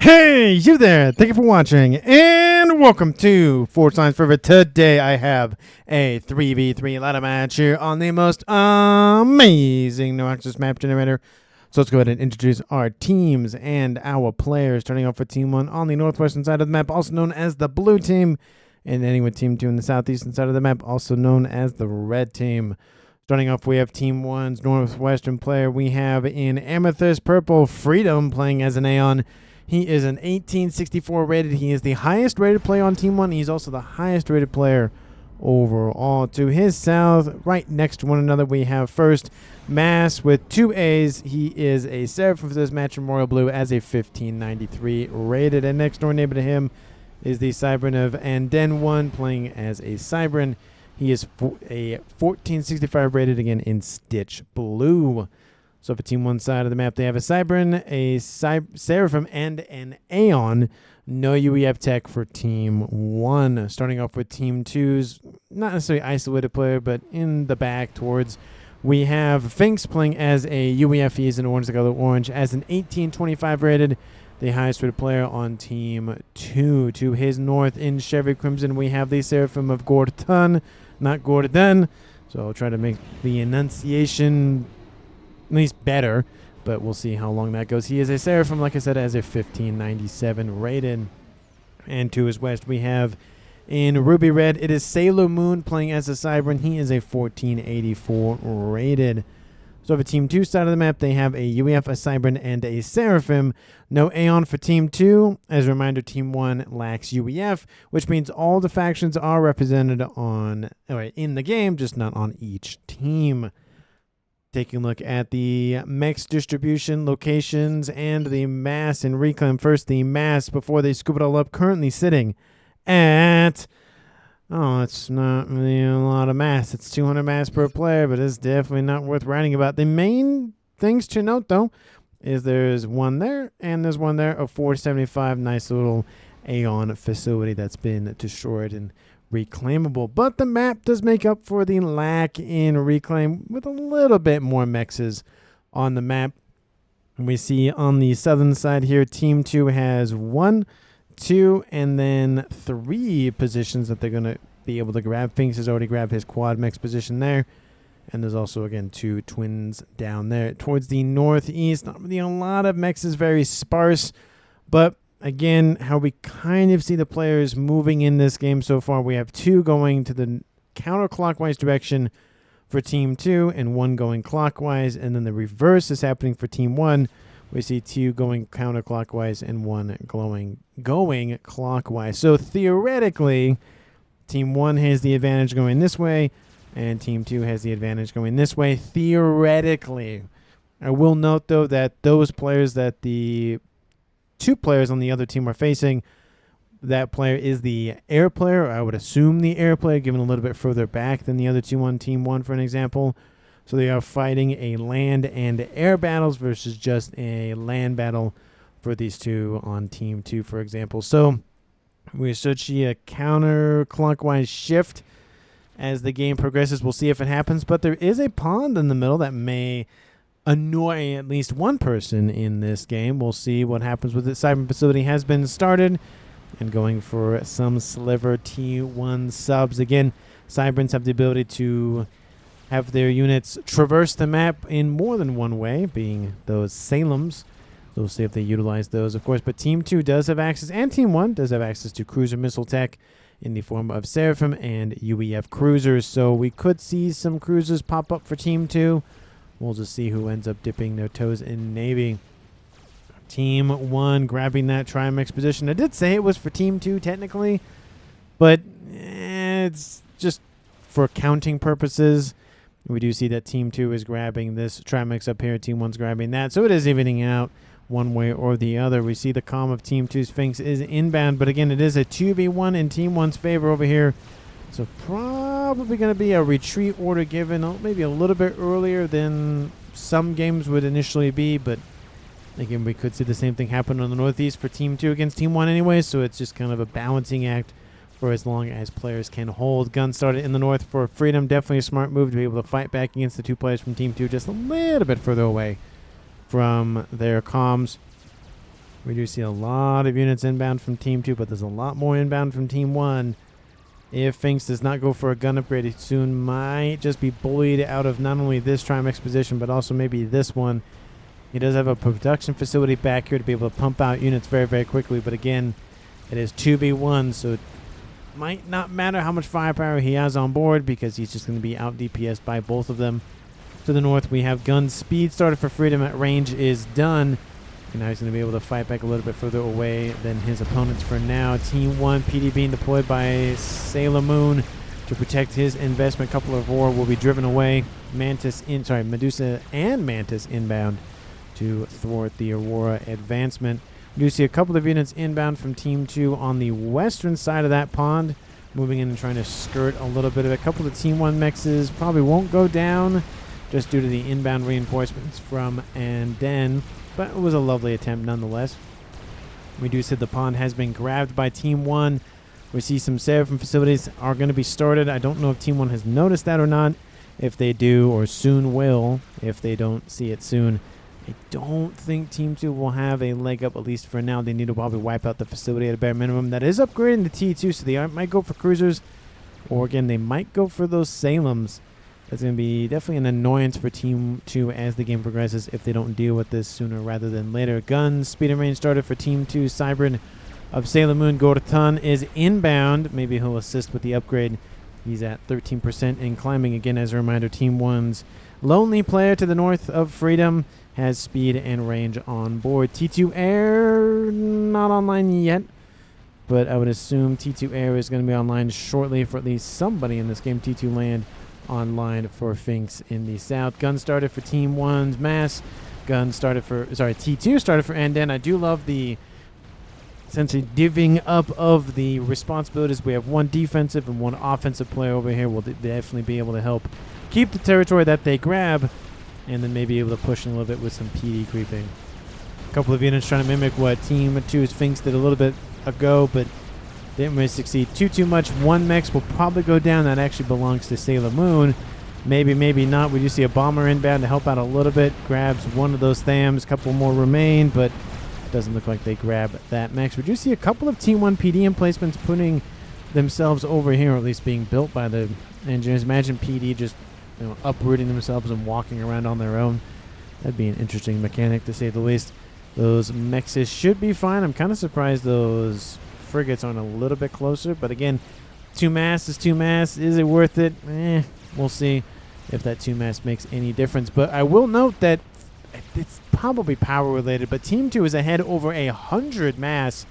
Hey, you there! Thank you for watching, and welcome to Forward Science Forever. Today I have a 3v3 ladder match here on the most amazing no access map generator. So let's go ahead and introduce our teams and our players. Starting off with Team 1 on the northwestern side of the map, also known as the blue team, and ending with Team 2 on the southeastern side of the map, also known as the red team. Starting off, we have Team 1's northwestern player. We have in Amethyst Purple Freedom playing as an Aeon. He is an 1864 rated. He is the highest rated player on Team 1. He's also the highest rated player overall. To his south, right next to one another, we have first Mass with 2 A's. He is a Seraphim for this match in Royal Blue as a 1593 rated. And next door neighbor to him is the Cybran of Anden 1 playing as a Cybran. He is a 1465 rated, again in Stitch Blue. So for Team 1 side of the map, they have a Cybran, a Seraphim, and an Aeon. No UEF tech for Team 1. Starting off with Team 2's, not necessarily isolated player, but in the back towards, we have Finks playing as a UEF. He is in orange, the color orange, as an 1825 rated, the highest rated player on Team 2. To his north in Chevy Crimson, we have the Seraphim of Gordon, not Gordon. So I'll try to make the enunciation at least better, but we'll see how long that goes. He is a Seraphim, like I said, as a 1597 rated. And to his west, we have in Ruby Red, it is Sailor Moon playing as a Cybran. He is a 1484 rated. So for Team 2 side of the map, they have a UEF, a Cybran, and a Seraphim. No Aeon for Team 2. As a reminder, Team 1 lacks UEF, which means all the factions are represented in the game, just not on each team. Taking a look at the mechs distribution, locations, and the mass and reclaim. First, the mass before they scoop it all up, currently sitting at, it's not really a lot of mass. It's 200 mass per player, but it's definitely not worth writing about. The main things to note, though, is there's one there, and there's one there of 475. Nice little Aeon facility that's been destroyed and reclaimable, but the map does make up for the lack in reclaim with a little bit more mexes on the map. And we see on the southern side here, Team 2 has 1, 2, and then 3 positions that they're going to be able to grab. Finks has already grabbed his quad mex position there, and there's also, again, 2 twins down there. Towards the northeast, not really a lot of mexes, very sparse, but again, how we kind of see the players moving in this game so far. We have 2 going to the counterclockwise direction for Team 2 and 1 going clockwise. And then the reverse is happening for Team 1. We see 2 going counterclockwise and 1 going clockwise. So theoretically, Team 1 has the advantage going this way, and Team 2 has the advantage going this way. Theoretically. I will note, though, that those players that the 2 players on the other team are facing, that player is the air player. I would assume the air player, given a little bit further back than the other 2 on Team 1, for an example. So they are fighting a land and air battles versus just a land battle for these 2 on Team 2, for example. So we should see a counterclockwise shift as the game progresses. We'll see if it happens, but there is a pond in the middle that may annoy at least one person in this game. We'll see what happens with it. Cybran facility has been started and going for some sliver T1 subs. Again, Cybrans have the ability to have their units traverse the map in more than one way, being those Salems. So we'll see if they utilize those, of course. But Team 2 does have access, and Team 1 does have access to cruiser missile tech in the form of Seraphim and UEF cruisers. So we could see some cruisers pop up for Team 2. We'll just see who ends up dipping their toes in Navy. Team 1 grabbing that Trimex position. I did say it was for Team 2 technically, but it's just for counting purposes. We do see that Team 2 is grabbing this Trimex up here. Team 1's grabbing that. So it is evening out one way or the other. We see the comm of Team 2's Finks is inbound, but again, it is a 2v1 in Team 1's favor over here. So probably going to be a retreat order given maybe a little bit earlier than some games would initially be. But again, we could see the same thing happen on the northeast for Team 2 against Team 1 anyway. So it's just kind of a balancing act for as long as players can hold. Gun started in the north for Freedom. Definitely a smart move to be able to fight back against the 2 players from Team 2 just a little bit further away from their comms. We do see a lot of units inbound from Team 2, but there's a lot more inbound from Team 1. If Finks does not go for a gun upgrade, he soon might just be bullied out of not only this Trimax position, but also maybe this one. He does have a production facility back here to be able to pump out units very, very quickly. But again, it is 2v1, so it might not matter how much firepower he has on board because he's just going to be out DPS'd by both of them. To the north, we have gun speed started for Freedom at range is done. And now he's going to be able to fight back a little bit further away than his opponents for now. Team 1 PD being deployed by Sailor Moon to protect his investment. Couple of Roar will be driven away. Medusa and Mantis inbound to thwart the Aurora advancement. We do see a couple of units inbound from Team 2 on the western side of that pond, moving in and trying to skirt a little bit of it. A couple of Team 1 mexes probably won't go down just due to the inbound reinforcements from Anden, but it was a lovely attempt nonetheless. We do see the pond has been grabbed by Team 1. We see some Seraphim facilities are going to be started. I don't know if Team 1 has noticed that or not. If they do, or soon will, if they don't see it soon, I don't think Team 2 will have a leg up, at least for now. They need to probably wipe out the facility at a bare minimum. That is upgrading to T2, so they might go for cruisers, or again, they might go for those Salems. That's going to be definitely an annoyance for Team 2 as the game progresses if they don't deal with this sooner rather than later. Guns, speed and range started for Team 2. Cybrid of Sailor Moon Gorton is inbound. Maybe he'll assist with the upgrade. He's at 13% and climbing. Again, as a reminder, Team 1's Lonely Player to the north of Freedom has speed and range on board. T2 Air, not online yet, but I would assume T2 Air is going to be online shortly for at least somebody in this game. T2 Land online for Finks in the south. Gun started for Team 1's Mass. T2 started for Anden. I do love the essentially divvying up of the responsibilities. We have one defensive and one offensive player over here. Will definitely be able to help keep the territory that they grab, and then maybe able to push in a little bit with some PD creeping. A couple of units trying to mimic what Team 2's Finks did a little bit ago, but didn't really succeed too much. One mech will probably go down. That actually belongs to Sailor Moon. Maybe, maybe not. We do see a bomber inbound to help out a little bit. Grabs one of those Thams. A couple more remain, but it doesn't look like they grab that mech. We do see a couple of Team 1 PD emplacements putting themselves over here, or at least being built by the engineers. Imagine PD just uprooting themselves and walking around on their own. That'd be an interesting mechanic, to say the least. Those mexes should be fine. I'm kind of surprised those frigates aren't a little bit closer, but again, 2 mass is 2 mass. Is it worth it? We'll see if that 2 mass makes any difference. But I will note that it's probably power related, but Team 2 is ahead over 100 mass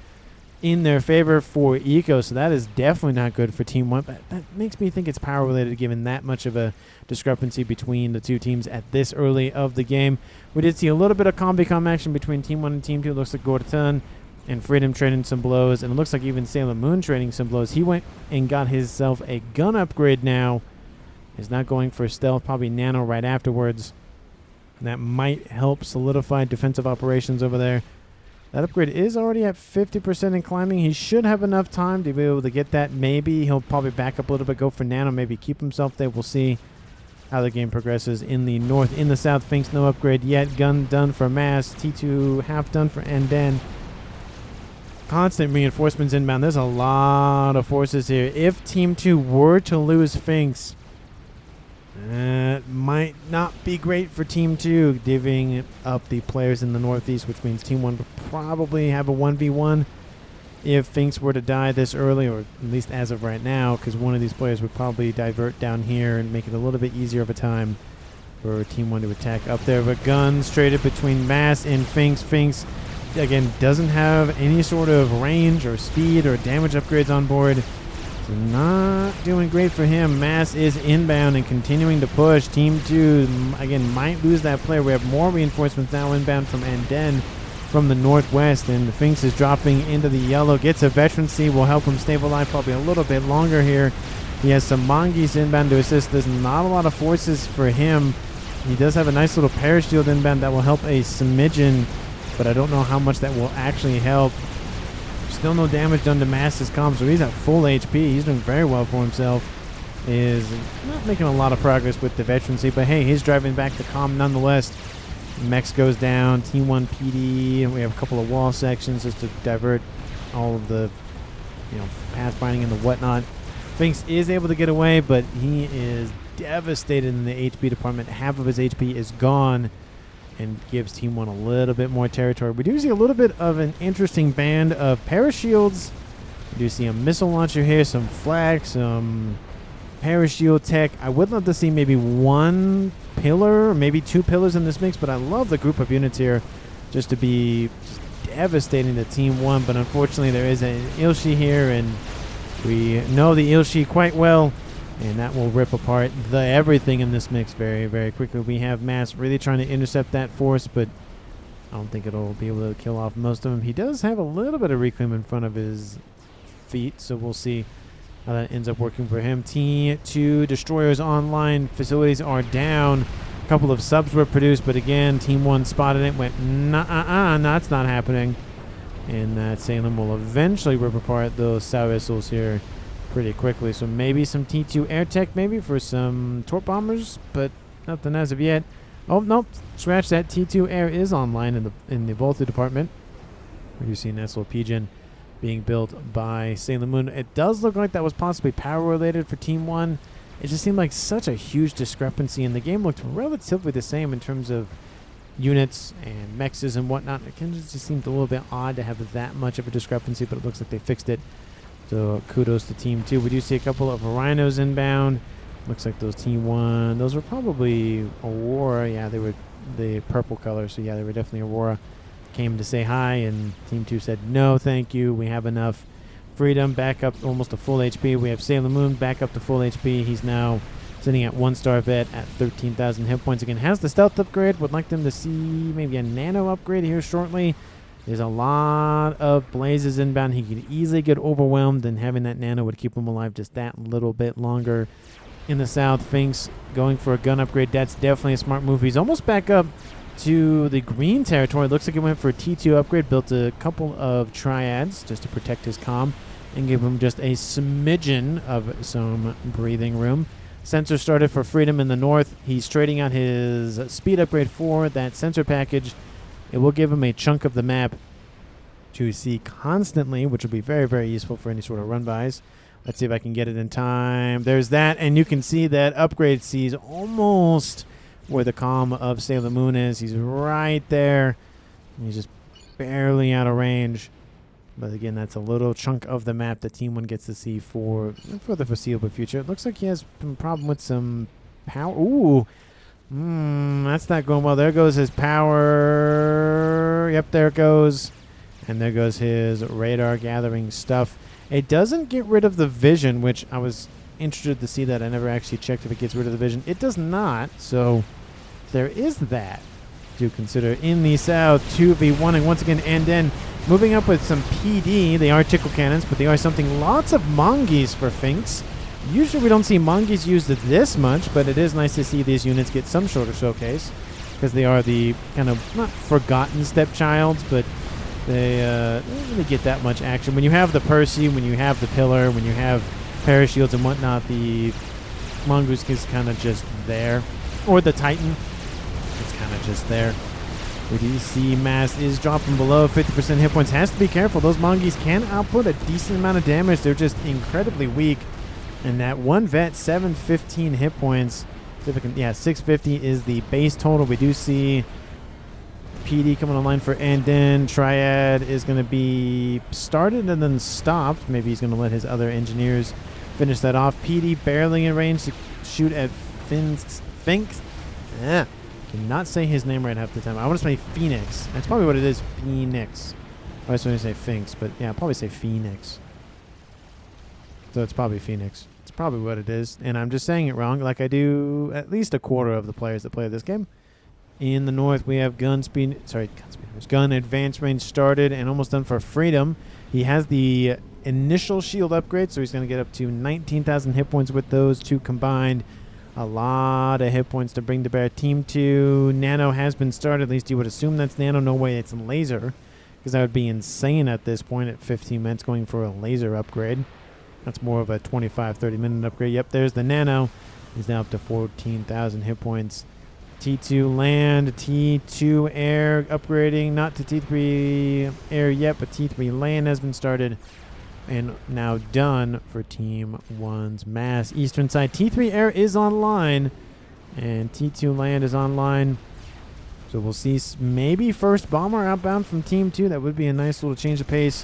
in their favor for Eco, so that is definitely not good for Team 1. But that makes me think it's power related, given that much of a discrepancy between the two teams at this early of the game. We did see a little bit of combi-com action between Team 1 and Team 2. It looks like Gorton and Freedom trading some blows, and it looks like even Sailor Moon trading some blows. He went and got himself a gun upgrade now. He's not going for stealth, probably nano right afterwards. And that might help solidify defensive operations over there. That upgrade is already at 50% in climbing. He should have enough time to be able to get that. Maybe he'll probably back up a little bit, go for nano, maybe keep himself there. We'll see how the game progresses in the north. In the south, Finks no upgrade yet. Gun done for Mass. T2 half done for Anden. Constant reinforcements inbound. There's a lot of forces here. If Team 2 were to lose Finks, might not be great for Team 2, divvying up the players in the northeast, which means Team 1 would probably have a 1v1 if Finks were to die this early, or at least as of right now, because one of these players would probably divert down here and make it a little bit easier of a time for Team 1 to attack up there. But guns traded between Mass and Finks. Finks, again, doesn't have any sort of range or speed or damage upgrades on board. So not doing great for him. Mass is inbound and continuing to push. Team 2, again, might lose that player. We have more reinforcements now inbound from Anden from the northwest, and the Finks is dropping into the yellow. Gets a veterancy, will help him stay alive probably a little bit longer here. He has some Mongis inbound to assist. There's not a lot of forces for him. He does have a nice little parashield inbound that will help a smidgen, but I don't know how much that will actually help. Still no damage done to Mass's comms, so he's at full HP. He's doing very well for himself. Is not making a lot of progress with the veterancy, but hey, he's driving back the comm nonetheless. Mex goes down. Team 1 PD. And we have a couple of wall sections just to divert all of the, pathfinding and the whatnot. Finks is able to get away, but he is devastated in the HP department. Half of his HP is gone and gives Team 1 a little bit more territory. We do see a little bit of an interesting band of parashields. We do see a missile launcher here, some flak, some parashield tech. I would love to see maybe one pillar or maybe two pillars in this mix, but I love the group of units here just to be devastating to Team 1. But unfortunately, there is an Ilshi here, and we know the Ilshi quite well, and that will rip apart everything in this mix very, very quickly. We have Mass really trying to intercept that force, but I don't think it'll be able to kill off most of them. He does have a little bit of reclaim in front of his feet, so we'll see how that ends up working for him. T2 destroyers online. Facilities are down. A couple of subs were produced, but again, Team 1 spotted it, went, that's not happening. And that Salem will eventually rip apart those Sow Whistles here pretty quickly. So maybe some T2 air tech maybe for some torp bombers, but nothing as of yet. Oh, nope. Scratch that. T2 air is online in the Volta department. We do see an SL Pigeon being built by Sailor Moon. It does look like that was possibly power related for Team 1. It just seemed like such a huge discrepancy, and the game looked relatively the same in terms of units and mexes and whatnot. It kind of just seemed a little bit odd to have that much of a discrepancy, but it looks like they fixed it. So kudos to Team 2. We do see a couple of rhinos inbound. Looks like those Team 1, those were probably Aurora. Yeah, they were the purple color, so yeah, they were definitely Aurora. Came to say hi, and Team 2 said, no, thank you. We have enough. Freedom back up almost to full HP. We have Sailor Moon back up to full HP. He's now sitting at 1-star vet at 13,000 hit points. Again, has the stealth upgrade. Would like them to see maybe a nano upgrade here shortly. There's a lot of blazes inbound. He could easily get overwhelmed, and having that nano would keep him alive just that little bit longer. In the south, Finks going for a gun upgrade. That's definitely a smart move. He's almost back up to the green territory. Looks like he went for a T2 upgrade, built a couple of triads just to protect his comm and give him just a smidgen of some breathing room. Sensor started for Freedom in the north. He's trading out his speed upgrade for that sensor package. It will give him a chunk of the map to see constantly, which will be very, very useful for any sort of run-bys. Let's see if I can get it in time. There's that, and you can see that upgrade sees almost where the comm of Sailor Moon is. He's right there. He's just barely out of range. But again, that's a little chunk of the map that Team 1 gets to see for the foreseeable future. It looks like he has a problem with some power. Ooh. That's not going well. There goes his power. Yep, there it goes. And there goes his radar gathering stuff. It doesn't get rid of the vision, which I was interested to see that. I never actually checked if it gets rid of the vision. It does not, so there is that to consider. In the south, 2v1, and once again, and then moving up with some PD. They are tickle cannons, but they are something. Lots of Mongees for Finks. Usually we don't see Mongees used this much, but it is nice to see these units get some sort of showcase, because they are the kind of, not forgotten stepchilds, but they don't really get that much action. When you have the Percy, when you have the Pillar, when you have parashields and whatnot, the Mongoose is kind of just there. Or the Titan. It's kind of just there. We do see Mass is dropping below 50% hit points. Has to be careful. Those Mongees can output a decent amount of damage. They're just incredibly weak. And that one vet, 715 hit points. Yeah, 650 is the base total. We do see PD coming online for Andin. Triad is going to be started and then stopped. Maybe he's going to let his other engineers finish that off. PD barely in range to shoot at Finks. Cannot say his name right half the time. I want to say Phoenix. That's probably what it is. Phoenix. I was going to say Finks, but yeah, I'll probably say Phoenix. So it's probably Phoenix. It's probably what it is. And I'm just saying it wrong, like I do at least a quarter of the players that play this game. In the north, we have gun advanced range started and almost done for Freedom. He has the initial shield upgrade, so he's going to get up to 19,000 hit points with those two combined. A lot of hit points to bring to bear. Team 2, Nano has been started. At least you would assume that's Nano. No way it's laser, because that would be insane at this point at 15 minutes going for a laser upgrade. That's more of a 25, 30-minute upgrade. Yep, there's the Nano. He's now up to 14,000 hit points. T2 land, T2 air upgrading, not to T3 air yet, but T3 land has been started and now done for Team 1's mass. Eastern side, T3 air is online, and T2 land is online. So we'll see maybe first bomber outbound from Team 2. That would be a nice little change of pace,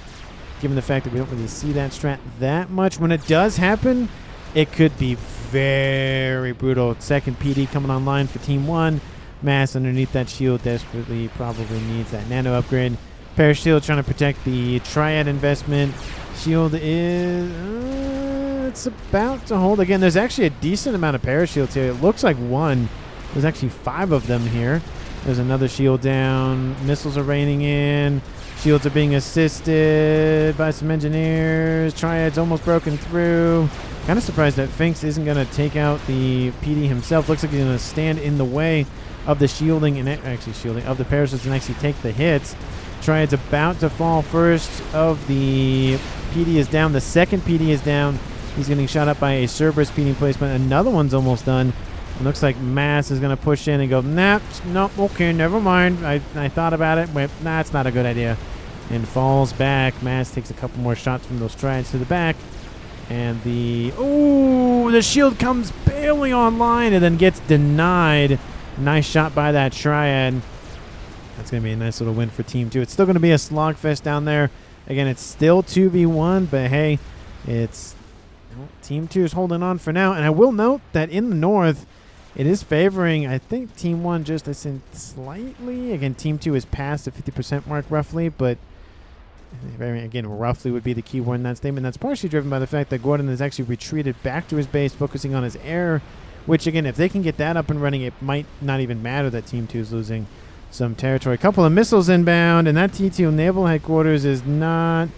given the fact that we don't really see that strat that much. When it does happen, it could be very brutal. Second PD coming online for Team 1. Mass underneath that shield desperately probably needs that nano upgrade. Parashield trying to protect the Triad investment. Shield is... it's about to hold. Again, there's actually a decent amount of parashields here. It looks like one. There's actually 5 of them here. There's another shield down. Missiles are raining in. Shields are being assisted by some engineers. Triad's almost broken through. Kind of surprised that Finks isn't going to take out the PD himself. Looks like he's going to stand in the way of the shielding and of the parachutes and actually take the hits. Triad's about to fall first of the PD is down. The second PD is down. He's getting shot up by a Cerberus PD placement. Another one's almost done. It looks like Mass is going to push in and go, nope, okay, never mind. I thought about it. Wait, nah, it's not a good idea. And falls back. Mass takes a couple more shots from those Triads to the back. And the shield comes barely online and then gets denied. Nice shot by that Triad. That's going to be a nice little win for Team 2. It's still going to be a slogfest down there. Again, it's still 2v1, but hey, it's Team 2 is holding on for now. And I will note that in the north, it is favoring, I think, Team 1 just slightly. Again, Team 2 is past the 50% mark roughly, but again, roughly would be the key word in that statement. That's partially driven by the fact that Gordon has actually retreated back to his base, focusing on his air, which, again, if they can get that up and running, it might not even matter that Team 2 is losing some territory. A couple of missiles inbound, and that T2 naval headquarters is not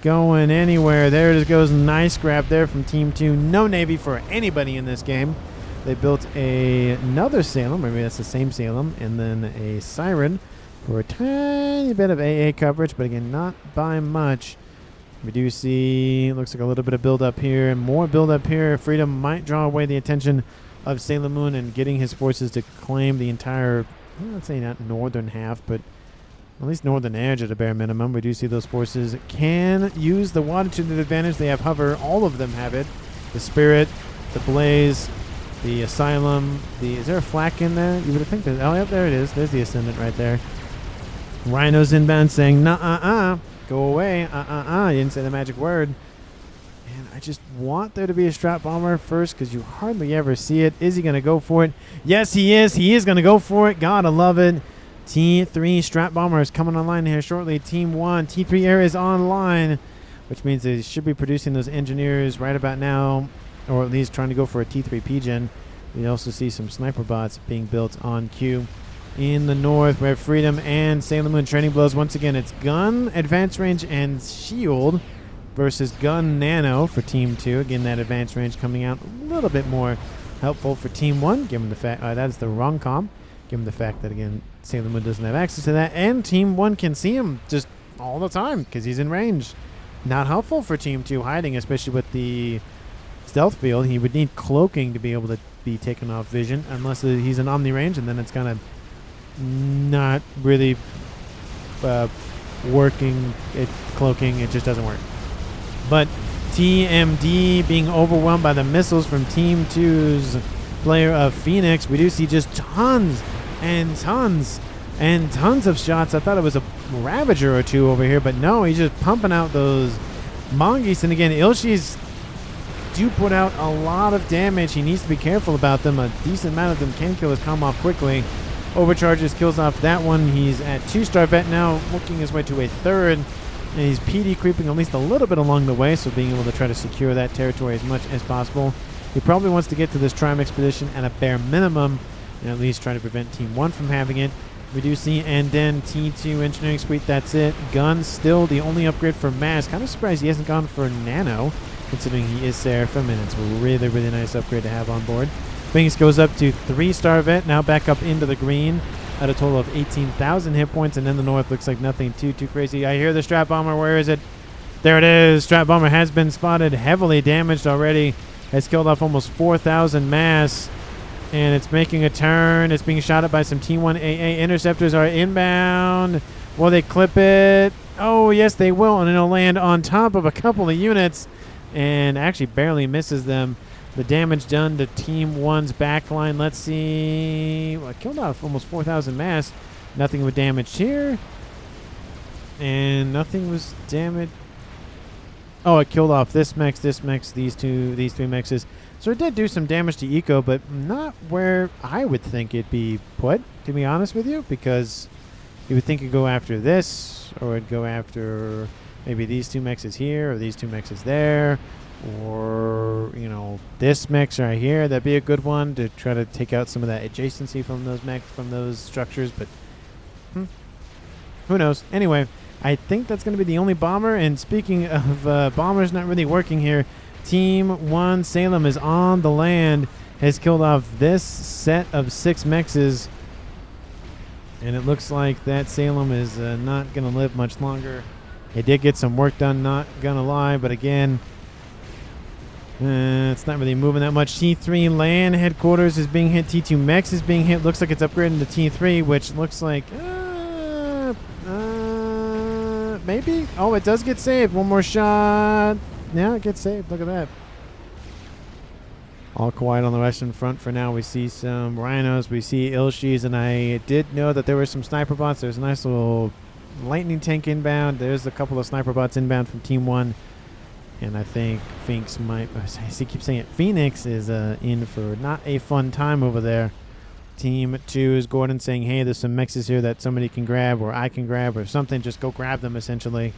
going anywhere. There it goes. Nice grab there from Team 2. No Navy for anybody in this game. They built another Salem, maybe that's the same Salem, and then a Siren for a tiny bit of AA coverage, but again, not by much. We do see, looks like a little bit of build-up here, and more build-up here. Freedom might draw away the attention of Sailor Moon and getting his forces to claim the entire, let's say not northern half, but at least northern edge at a bare minimum. We do see those forces can use the water to their advantage. They have hover. All of them have it. The Spirit, the Blaze, the Asylum. Is there a flak in there? You would think that. Oh, yep, there it is. There's the Ascendant right there. Rhino's inbound saying, nah, go away. You didn't say the magic word. And I just want there to be a Strat Bomber first because you hardly ever see it. Is he going to go for it? Yes, he is. He is going to go for it. Gotta love it. T3 Strat Bomber is coming online here shortly. Team 1, T3 Air is online, which means they should be producing those engineers right about now, or at least trying to go for a T3 P-Gen. We also see some sniper bots being built on queue. In the north, we have Freedom and Sailor Moon training blows. Once again, it's gun, advanced range, and shield versus gun nano for Team 2. Again, that advanced range coming out a little bit more helpful for Team 1, given the fact that's the wrong comp, given the fact that, again, Sailor Moon doesn't have access to that, and Team 1 can see him just all the time because he's in range. Not helpful for Team 2 hiding, especially with the stealth field. He would need cloaking to be able to be taken off vision, unless he's in omni range, and then it's kind of not really working. Cloaking, it just doesn't work. But TMD being overwhelmed by the missiles from Team 2's player of Phoenix. We do see just tons and tons and tons of shots. I thought it was a Ravager or two over here, but no, he's just pumping out those Mongeese. And again, Ilshis do put out a lot of damage. He needs to be careful about them. A decent amount of them can kill his comm off quickly. Overcharges, kills off that one. He's at 2-star vet now, working his way to a 3rd. And he's PD creeping at least a little bit along the way, so being able to try to secure that territory as much as possible. He probably wants to get to this Trim expedition at a bare minimum, and at least try to prevent Team 1 from having it. We do see, and then T2 Engineering Suite, that's it. Gun still the only upgrade for Mass. Kind of surprised he hasn't gone for Nano, considering he is Seraphim, and it's a really, really nice upgrade to have on board. Binks goes up to 3-star vet, now back up into the green at a total of 18,000 hit points, and in the north looks like nothing too crazy. I hear the Strat Bomber. Where is it? There it is. Strat Bomber has been spotted, heavily damaged already. Has killed off almost 4,000 mass. And it's making a turn. It's being shot at by some T1 AA. Interceptors are inbound. Will they clip it? Oh, yes, they will. And it'll land on top of a couple of units and actually barely misses them. The damage done to Team 1's backline. Let's see. Well, I killed off almost 4,000 mass. Nothing was damaged here. And nothing was damaged. Oh, it killed off this mech, these three mexes. So it did do some damage to Eco, but not where I would think it'd be put, to be honest with you, because you would think it'd go after this, or it'd go after maybe these two mexes here, or these two mexes there, or, you know, this mex right here. That'd be a good one to try to take out some of that adjacency from those from those structures, but who knows? Anyway, I think that's going to be the only bomber. And speaking of bombers not really working here, Team 1 Salem is on the land, has killed off this set of 6 mexes, and it looks like that Salem is not going to live much longer. It did get some work done, not going to lie, but again, it's not really moving that much. T3 land headquarters is being hit. T2 Mex is being hit. Looks like it's upgrading to T3, which looks like maybe. Oh, it does get saved. One more shot. Yeah, it gets saved. Look at that. All quiet on the Western Front for now. We see some rhinos. We see Ilshis, and I did know that there were some sniper bots. There's a nice little lightning tank inbound. There's a couple of sniper bots inbound from Team 1. And I think Phoenix might, I keep saying it, Phoenix is in for not a fun time over there. Team 2 is Gordon saying, hey, there's some mexes here that somebody can grab, or I can grab, or something. Just go grab them, essentially.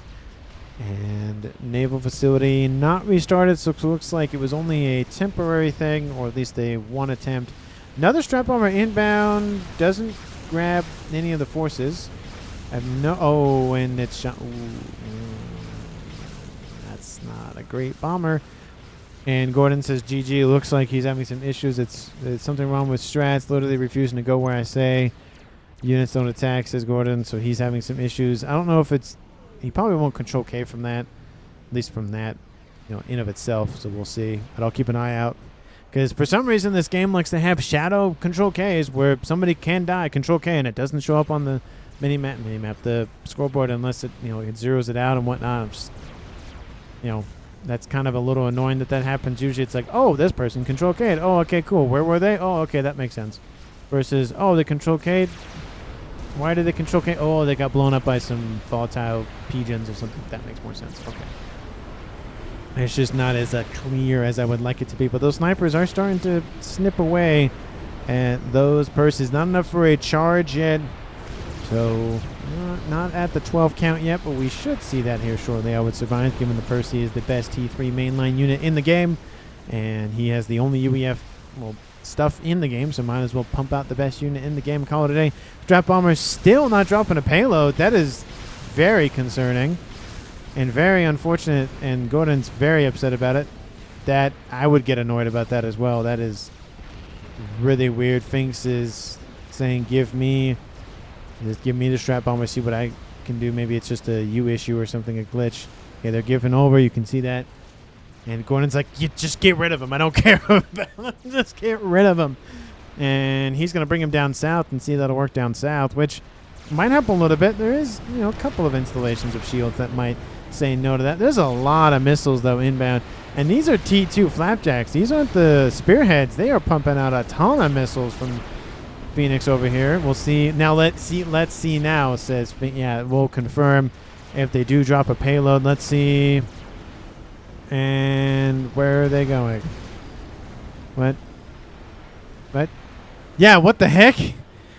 And naval facility not restarted, so it looks like it was only a temporary thing, or at least a one attempt. Another strap bomber inbound, doesn't grab any of the forces. I have no, oh, and it's shot. That's not a great bomber. And Gordon says, GG, looks like he's having some issues. It's something wrong with strats, literally refusing to go where I say. Units don't attack, says Gordon, so he's having some issues. I don't know if it's, he probably won't control K from that, at least from that, you know, in of itself, so we'll see. But I'll keep an eye out. Because for some reason, this game likes to have shadow control Ks where somebody can die, control K, and it doesn't show up on the minimap, the scoreboard, unless it, you know, it zeroes it out and whatnot. Just, you know, that's kind of a little annoying that happens. Usually it's like, oh, this person control K'd. Oh, okay, cool. Where were they? Oh, okay, that makes sense. Versus, oh, they control K'd. Why did they control K? Oh, they got blown up by some volatile pigeons or something. That makes more sense. Okay. It's just not as clear as I would like it to be. But those snipers are starting to snip away at those purses. Not enough for a charge yet. So, not at the 12 count yet, but we should see that here shortly, I would surmise, given the Percy is the best T3 mainline unit in the game. And he has the only UEF, well, stuff in the game, so might as well pump out the best unit in the game and call it a day. Strap bomber still not dropping a payload. That is very concerning and very unfortunate, and Gordon's very upset about it. That I would get annoyed about that as well. That is really weird. Finks is saying, give me the strap bomber, see what I can do. Maybe it's just a U issue or something, a glitch. Okay, they're giving over. You can see that. And Gordon's like, you just get rid of him. I don't care. Just get rid of him. And he's going to bring him down south and see that'll work down south, which might help a little bit. There is, you know, a couple of installations of shields that might say no to that. There's a lot of missiles, though, inbound. And these are T2 flapjacks. These aren't the spearheads. They are pumping out a ton of missiles from Phoenix over here. We'll see. Now, let's see now, says, yeah, we'll confirm if they do drop a payload. Let's see. And where are they going? What? Yeah, what the heck?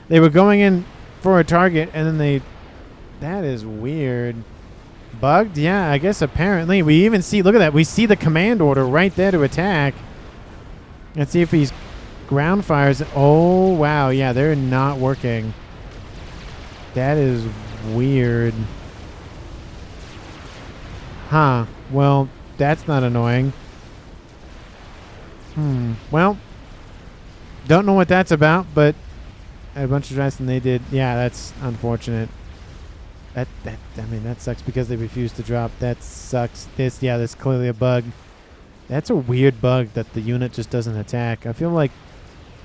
They were going in for a target, and then they... That is weird. Bugged? Yeah, I guess apparently. We even see... Look at that. We see the command order right there to attack. Let's see if he's ground fires. Oh, wow. Yeah, they're not working. That is weird. Huh. Well... That's not annoying. Well, don't know what that's about, but a bunch of drafts and they did. Yeah, that's unfortunate. I mean, that sucks because they refused to drop. That sucks. That's clearly a bug. That's a weird bug that the unit just doesn't attack. I feel like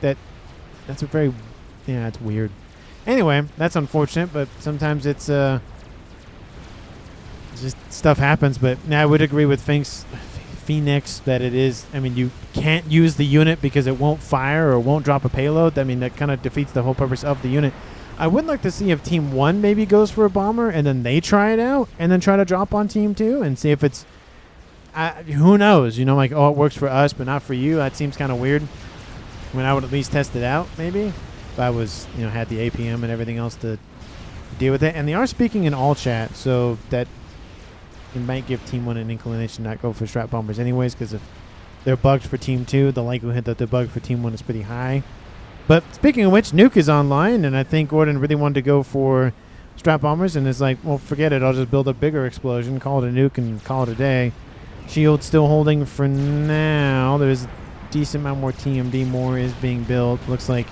that that's a very, yeah, it's weird. Anyway, that's unfortunate, but sometimes it's just stuff happens. But I would agree with Phoenix that it is. I mean, you can't use the unit because it won't fire or won't drop a payload. I mean, that kind of defeats the whole purpose of the unit. I would like to see if Team 1 maybe goes for a bomber and then they try it out and then try to drop on Team 2 and see if it's, who knows, you know, like, oh, it works for us but not for you. That seems kind of weird. I mean, I would at least test it out maybe if I was, you know, had the APM and everything else to deal with it. And they are speaking in all chat, so that it might give Team 1 an inclination to not go for strat bombers anyways, because if they're bugged for Team 2, the likelihood that they're bugged for Team 1 is pretty high. But speaking of which, Nuke is online, and I think Gordon really wanted to go for strat bombers, and it's like, well, forget it. I'll just build a bigger explosion, call it a nuke, and call it a day. Shield still holding for now. There's a decent amount more TMD. More is being built. Looks like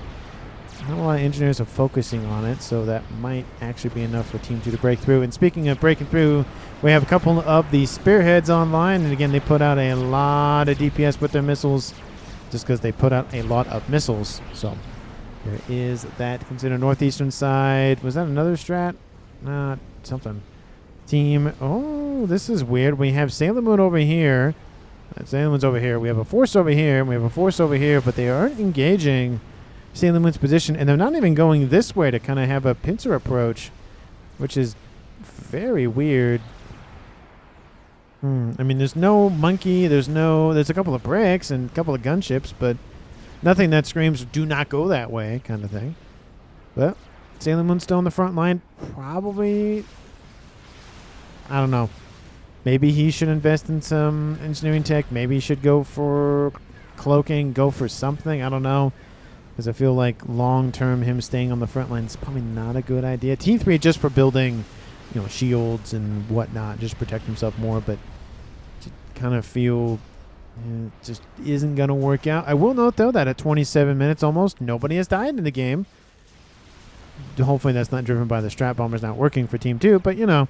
not a lot of engineers are focusing on it, so that might actually be enough for Team 2 to break through. And speaking of breaking through, we have a couple of the spearheads online, and again, they put out a lot of DPS with their missiles, just because they put out a lot of missiles. So there is that. Consider northeastern side. Was that another strat? Not something. Team. Oh, this is weird. We have Sailor Moon over here. Sailor Moon's over here. We have a force over here. And we have a force over here, but they aren't engaging Sailor Moon's position, and they're not even going this way to kind of have a pincer approach, which is very weird. I mean, there's no monkey, there's a couple of bricks and a couple of gunships, but nothing that screams do not go that way kind of thing. But Sailor Moon's still on the front line. Probably, I don't know. Maybe he should invest in some engineering tech. Maybe he should go for cloaking, go for something. I don't know. Because I feel like long-term him staying on the front line is probably not a good idea. Team 3 just for building, you know, shields and whatnot, just protect himself more, but kind of feel it just isn't going to work out. I will note, though, that at 27 minutes almost, nobody has died in the game. Hopefully that's not driven by the strat bombers not working for Team 2, but, you know,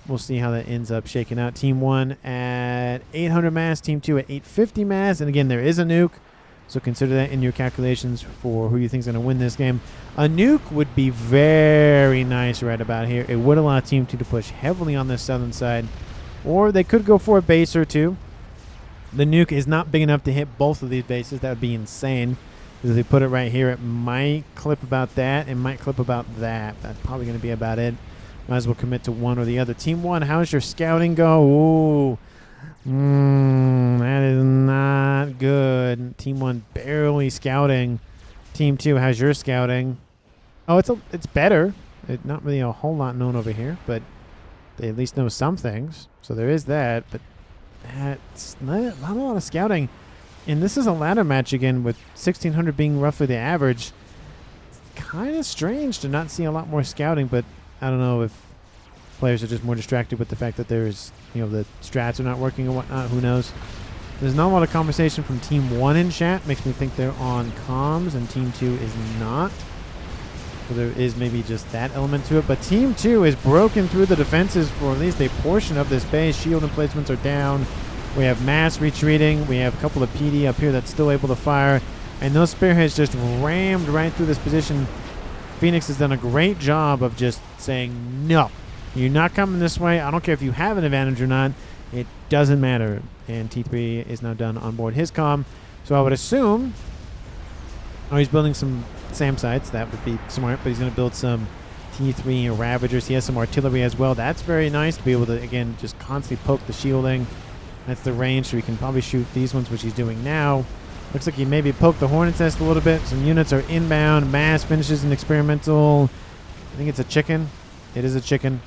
we'll see how that ends up shaking out. Team 1 at 800 mass, Team 2 at 850 mass, and again, there is a nuke. So consider that in your calculations for who you think is going to win this game. A nuke would be very nice right about here. It would allow Team 2 to push heavily on the southern side. Or they could go for a base or two. The nuke is not big enough to hit both of these bases. That would be insane. Because if they put it right here, it might clip about that. It might clip about that. That's probably going to be about it. Might as well commit to one or the other. Team 1, how's your scouting go? Ooh. That is not good. Team 1 barely scouting. Team 2, how's your scouting? Oh, it's better. Not really a whole lot known over here, but they at least know some things. So there is that, but that's not a lot of scouting. And this is a ladder match again, with 1,600 being roughly the average. It's kind of strange to not see a lot more scouting, but I don't know if players are just more distracted with the fact that there's, you know, the strats are not working and whatnot. Who knows? There's not a lot of conversation from Team 1 in chat. Makes me think they're on comms, and Team 2 is not. So there is maybe just that element to it. But Team 2 is broken through the defenses for at least a portion of this base. Shield emplacements are down. We have mass retreating. We have a couple of PD up here that's still able to fire. And those spearheads just rammed right through this position. Phoenix has done a great job of just saying, no, you're not coming this way. I don't care if you have an advantage or not. It doesn't matter. And T3 is now done on board his comm. So I would assume, oh, he's building some SAM sites. That would be smart. But he's going to build some T3 Ravagers. He has some artillery as well. That's very nice to be able to, again, just constantly poke the shielding. That's the range, so he can probably shoot these ones, which he's doing now. Looks like he maybe poked the Hornet's Nest a little bit. Some units are inbound. Mass finishes an experimental. I think it's a chicken. It is a chicken.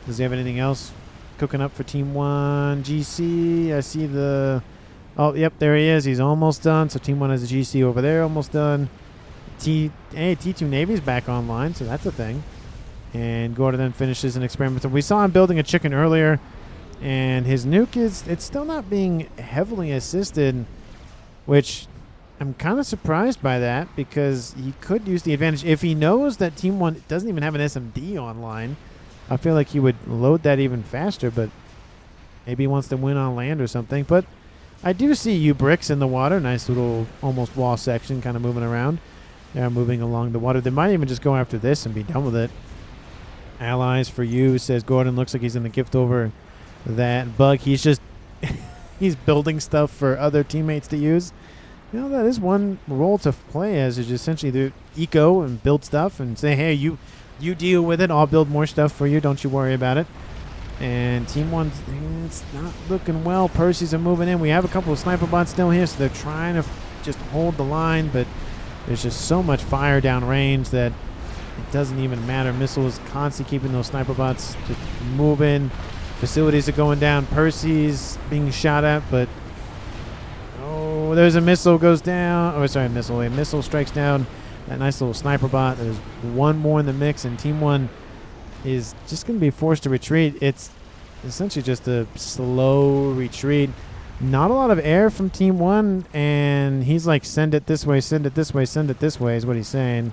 Does he have anything else cooking up for Team 1? GC. I see the... Oh, yep, there he is. He's almost done. So Team 1 has a GC over there, almost done. Hey, T2 Navy's back online, so that's a thing. And Gordon then finishes an experimental. We saw him building a chicken earlier. And his nuke it's still not being heavily assisted, which I'm kind of surprised by that, because he could use the advantage. If he knows that Team 1 doesn't even have an SMD online, I feel like he would load that even faster, but maybe he wants to win on land or something. But I do see you bricks in the water. Nice little almost wall section kind of moving around. They're moving along the water. They might even just go after this and be done with it. Allies for you, says Gordon. Looks like he's going to gift over that bug. He's just he's building stuff for other teammates to use. You know, that is one role to play as, is essentially do eco and build stuff and say, hey, you deal with it. I'll build more stuff for you. Don't you worry about it. And Team 1, it's not looking well. Percy's are moving in. We have a couple of sniper bots still here, so they're trying to just hold the line, but there's just so much fire down range that it doesn't even matter. Missiles constantly keeping those sniper bots just moving. Facilities are going down. Percy's being shot at, but oh, there's a missile goes down. Oh, sorry, missile. A missile strikes down that nice little sniper bot. There's one more in the mix, and Team 1 is just going to be forced to retreat. It's essentially just a slow retreat. Not a lot of air from Team 1, and he's like, send it this way, send it this way, send it this way is what he's saying.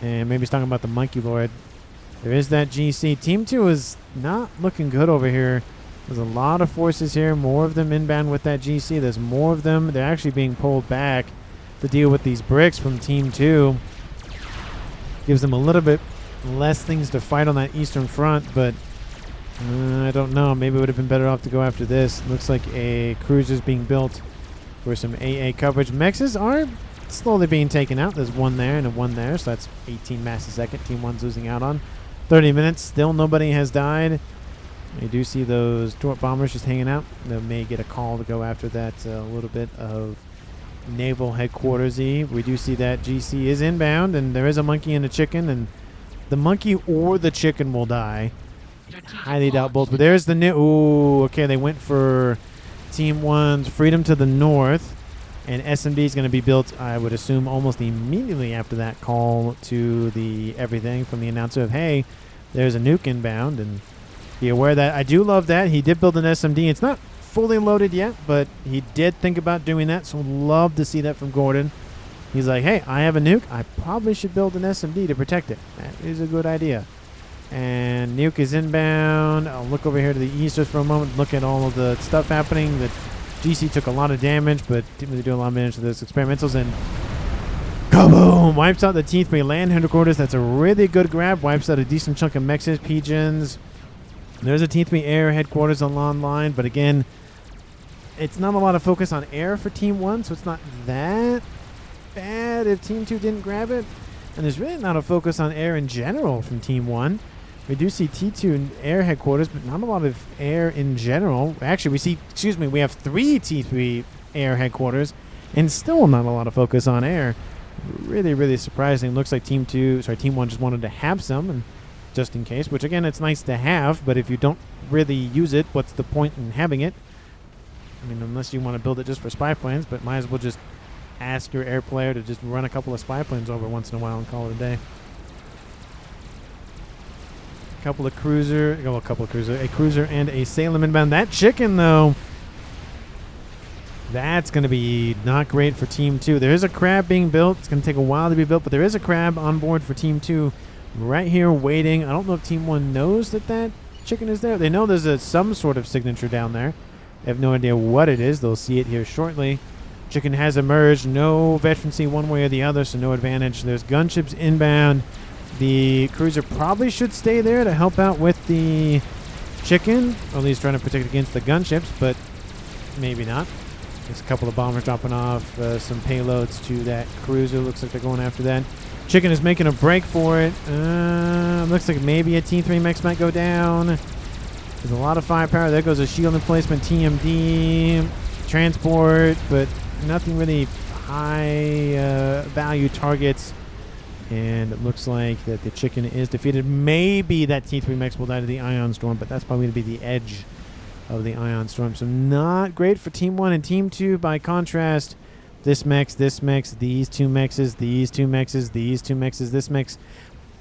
And maybe he's talking about the Monkey Lord. There is that GC. Team 2 is not looking good over here. There's a lot of forces here, more of them inbound with that GC. There's more of them. They're actually being pulled back to deal with these bricks from Team 2. Gives them a little bit less things to fight on that eastern front, but I don't know. Maybe it would have been better off to go after this. Looks like a cruiser's being built for some AA coverage. Mexes are slowly being taken out. There's one there and one there, so that's 18 mass a second. Team 1's losing out on 30 minutes. Still nobody has died. You do see those torp bombers just hanging out. They may get a call to go after that a little bit of naval headquarters-y. We do see that GC is inbound, and there is a monkey and a chicken, and the monkey or the chicken will die. Highly doubt both. But there's the new. Ooh, okay. They went for Team 1's Freedom to the north, and SMD is going to be built, I would assume, almost immediately after that call to the everything from the announcer of, hey, there's a nuke inbound, and be aware that. I do love that. He did build an SMD. It's not fully loaded yet, but he did think about doing that, so love to see that from Gordon. He's like, hey, I have a nuke. I probably should build an SMD to protect it. That is a good idea. And Nuke is inbound. I'll look over here to the east just for a moment, look at all of the stuff happening. The GC took a lot of damage, but didn't really do a lot of damage to those experimentals. And kaboom! Wipes out the T3 land headquarters. That's a really good grab. Wipes out a decent chunk of mexes, pigeons. There's a T3 air headquarters along line, but again, it's not a lot of focus on air for Team 1, so it's not that bad if Team 2 didn't grab it. And there's really not a focus on air in general from Team 1. We do see T2 air headquarters, but not a lot of air in general. Actually, we have 3 T3 air headquarters, and still not a lot of focus on air. Really, really surprising. Looks like Team 1 just wanted to have some, and just in case, which again, it's nice to have, but if you don't really use it, what's the point in having it? I mean, unless you want to build it just for spy planes, but might as well just ask your air player to just run a couple of spy planes over once in a while and call it a day. A cruiser and a Salem inbound. That chicken, though, that's going to be not great for Team 2. There is a crab being built. It's going to take a while to be built, but there is a crab on board for Team 2 right here waiting. I don't know if Team 1 knows that chicken is there. They know there's some sort of signature down there. They have no idea what it is. They'll see it here shortly. Chicken has emerged. No veterancy one way or the other, so no advantage. There's gunships inbound. The cruiser probably should stay there to help out with the chicken, or at least trying to protect against the gunships, but maybe not. There's a couple of bombers dropping off some payloads to that cruiser. Looks like they're going after that. Chicken is making a break for it. Looks like maybe a T3 mech might go down. There's a lot of firepower. There goes a shield emplacement, TMD, transport, but nothing really high value targets. And it looks like that the chicken is defeated. Maybe that T3 mech will die to the Ion Storm, but that's probably going to be the edge of the Ion Storm. So not great for Team 1 and Team 2. By contrast, this mech, these two mexes, these two mexes, these two mexes, this mech.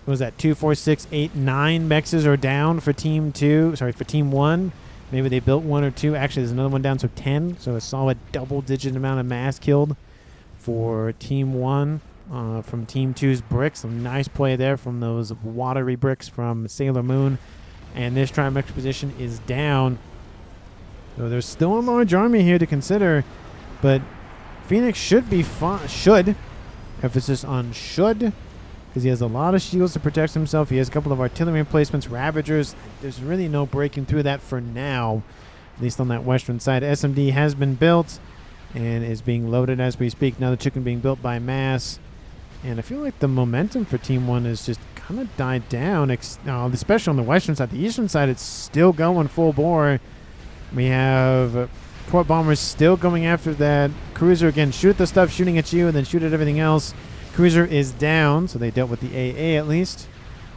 What was that? 2, 4, 6, 8, 9 mexes are down for Team 2. Sorry, for Team 1. Maybe they built 1 or 2. Actually, there's another one down, so 10. So a solid double-digit amount of mass killed for Team 1 from Team 2's bricks. Some nice play there from those watery bricks from Sailor Moon. And this Trimex position is down. So there's still a large army here to consider, but Phoenix should be fine. Emphasis on should, because he has a lot of shields to protect himself. He has a couple of artillery emplacements, Ravagers. There's really no breaking through that for now, at least on that western side. SMD has been built and is being loaded as we speak. Now the chicken being built by mass. And I feel like the momentum for Team 1 has just kind of died down, especially on the western side. The eastern side, it's still going full bore. We have port bombers still going after that cruiser. Again, shoot the stuff shooting at you and then shoot at everything else. Cruiser is down, so they dealt with the AA at least.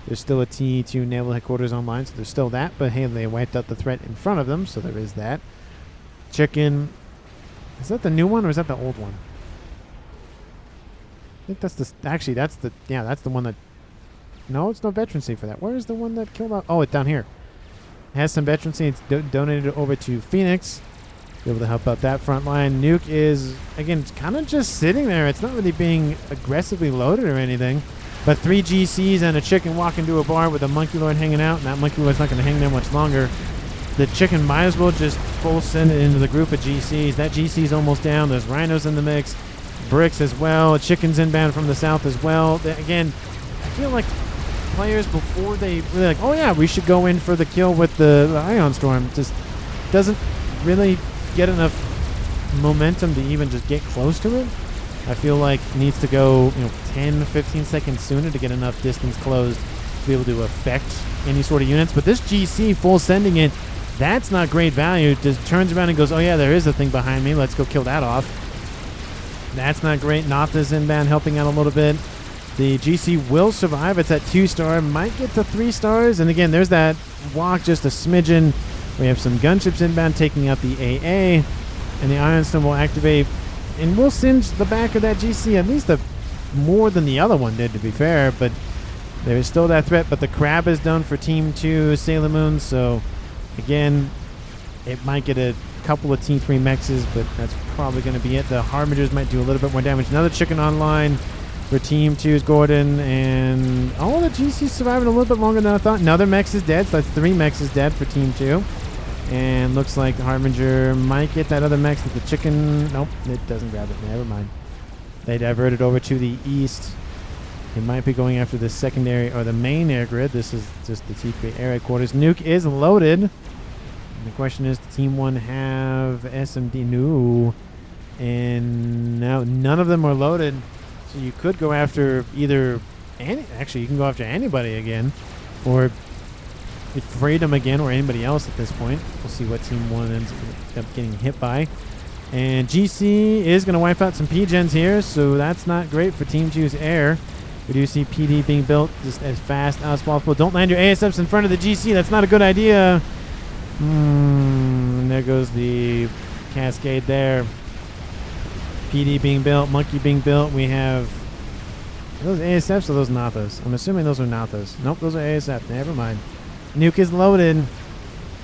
There's still a T2 naval headquarters online, so there's still that. But hey, they wiped out the threat in front of them, so there is that. Chicken. Is that the new one or is that the old one? I think that's the, actually that's the, yeah, that's the one that, no, it's no veterancy for that. Where is the one that killed out? Oh, it's down here. It has some veterancy. It's donated over to Phoenix. Be able to help out that front line. Nuke is, again, kind of just sitting there. It's not really being aggressively loaded or anything. But 3 GCs and a chicken walk into a bar with a Monkey Lord hanging out, and that Monkey Lord's not going to hang there much longer. The chicken might as well just full send it into the group of GCs. That GC's almost down. There's rhinos in the mix. Bricks as well. Chicken's inbound from the south as well. Again, I feel like players before they really like, oh yeah, we should go in for the kill with the Ion Storm, just doesn't really get enough momentum to even just get close to it. I feel like it needs to go 10, 15 seconds sooner to get enough distance closed to be able to affect any sort of units. But this GC full sending it, that's not great value. Just turns around and goes, oh yeah, there is a thing behind me. Let's go kill that off. That's not great. Nata's inbound helping out a little bit. The GC will survive. It's at 2-star. Might get to 3 stars. And again, there's that walk just a smidgen. We have some gunships inbound taking out the AA. And the Iron Stone will activate. And we'll singe the back of that GC at least more than the other one did, to be fair. But there is still that threat. But the Crab is done for Team 2, Sailor Moon. So, again, it might get a couple of T3 mexes, but that's probably going to be it. The Harbingers might do a little bit more damage. Another chicken online for Team 2's Gordon, and all the GCs surviving a little bit longer than I thought. Another mex is dead, so that's 3 mexes dead for Team 2. And looks like the Harbinger might get that other mex with the chicken. Nope, it doesn't grab it. Never mind. They diverted over to the east. It might be going after the secondary or the main air grid. This is just the T3 air headquarters. Nuke is loaded. The question is, does Team 1 have SMD? No. And now none of them are loaded. So you could go after either actually you can go after anybody again, or Freedom again, or anybody else at this point. We'll see what Team 1 ends up getting hit by. And GC is going to wipe out some P-Gens here, so that's not great for Team 2's air. We do see PD being built just as fast as possible. Don't land your ASFs in front of the GC. That's not a good idea. And there goes the cascade there. PD being built, Monkey being built. We have, are those ASFs or those Nathas? I'm assuming those are Nathas. Nope, those are ASF. Never mind. Nuke is loaded.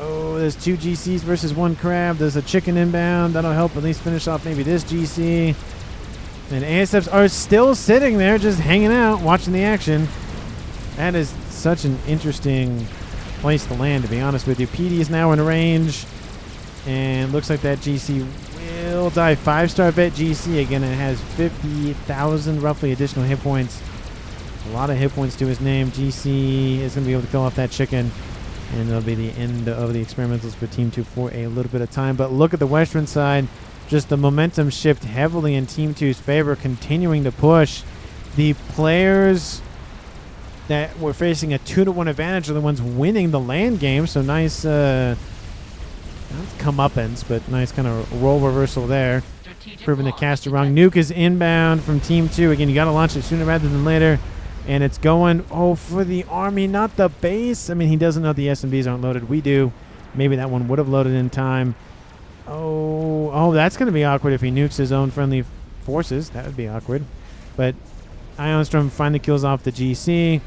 Oh, there's 2 GCs versus 1 Crab. There's a chicken inbound. That'll help at least finish off maybe this GC. And ASFs are still sitting there just hanging out, watching the action. That is such an interesting place to land, to be honest with you. PD is now in range, and looks like that GC will die. 5-star vet GC. Again, it has 50,000 roughly additional hit points. A lot of hit points to his name. GC is going to be able to kill off that chicken, and it'll be the end of the experimentals for Team 2 for a little bit of time. But look at the western side. Just the momentum shift heavily in Team 2's favor, continuing to push. The players that were facing a 2-1 advantage are the ones winning the land game. So nice comeuppance, but nice kind of role reversal there. Proving the caster wrong. Nuke is inbound from Team 2. Again, you got to launch it sooner rather than later. And it's going, for the army, not the base. I mean, he doesn't know the SMBs aren't loaded. We do. Maybe that one would have loaded in time. Oh, that's going to be awkward if he nukes his own friendly forces. That would be awkward. But Ionstrom finally kills off the GC.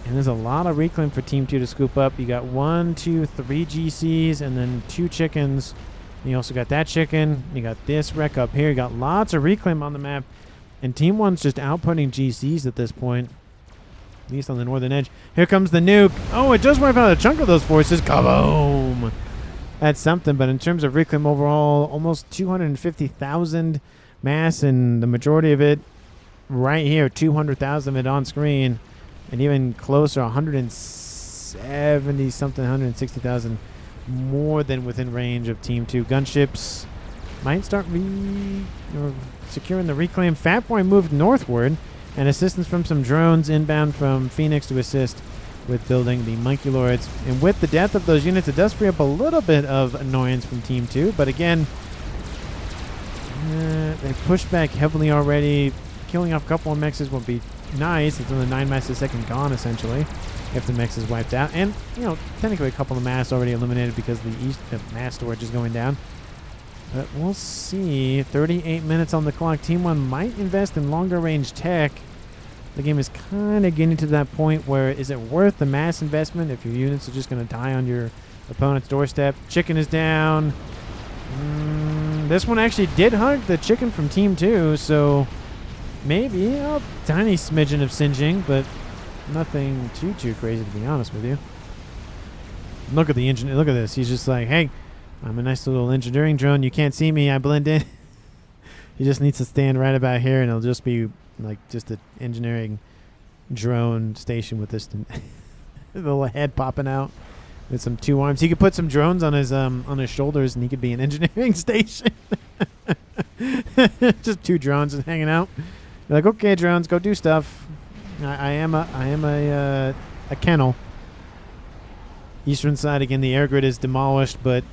And there's a lot of reclaim for Team 2 to scoop up. You got 1, 2, 3 GCs and then 2 chickens. And you also got that chicken. You got this wreck up here. You got lots of reclaim on the map. And Team 1's just outputting GCs at this point. At least on the northern edge. Here comes the nuke. Oh, it does wipe out a chunk of those forces. Kaboom! That's something. But in terms of reclaim overall, almost 250,000 mass. And the majority of it right here, 200,000 of it on screen, and even closer, 170 something, 160,000 more than within range of Team 2. Gunships might start securing the reclaim. Fat Boy moved northward, and assistance from some drones inbound from Phoenix to assist with building the Monkey Lords. And with the death of those units, it does free up a little bit of annoyance from Team 2. But again, they pushed back heavily already. Killing off a couple of mexes would be nice. It's only 9 mass a second gone, essentially, if the mex is wiped out. And, you know, technically a couple of mass already eliminated because the mass storage is going down. But we'll see. 38 minutes on the clock. Team 1 might invest in longer range tech. The game is kind of getting to that point where is it worth the mass investment if your units are just going to die on your opponent's doorstep? Chicken is down. This one actually did hug the chicken from Team 2, so maybe a tiny smidgen of singeing, but nothing too crazy, to be honest with you. Look at the engineer. Look at this. He's just like, hey, I'm a nice little engineering drone. You can't see me. I blend in. He just needs to stand right about here, and it'll just be like just an engineering drone station with this little head popping out with some 2 arms. He could put some drones on his shoulders, and he could be an engineering station. Just 2 drones just hanging out. You're like, okay, drones, go do stuff. I am a kennel. Eastern side again. The air grid is demolished, but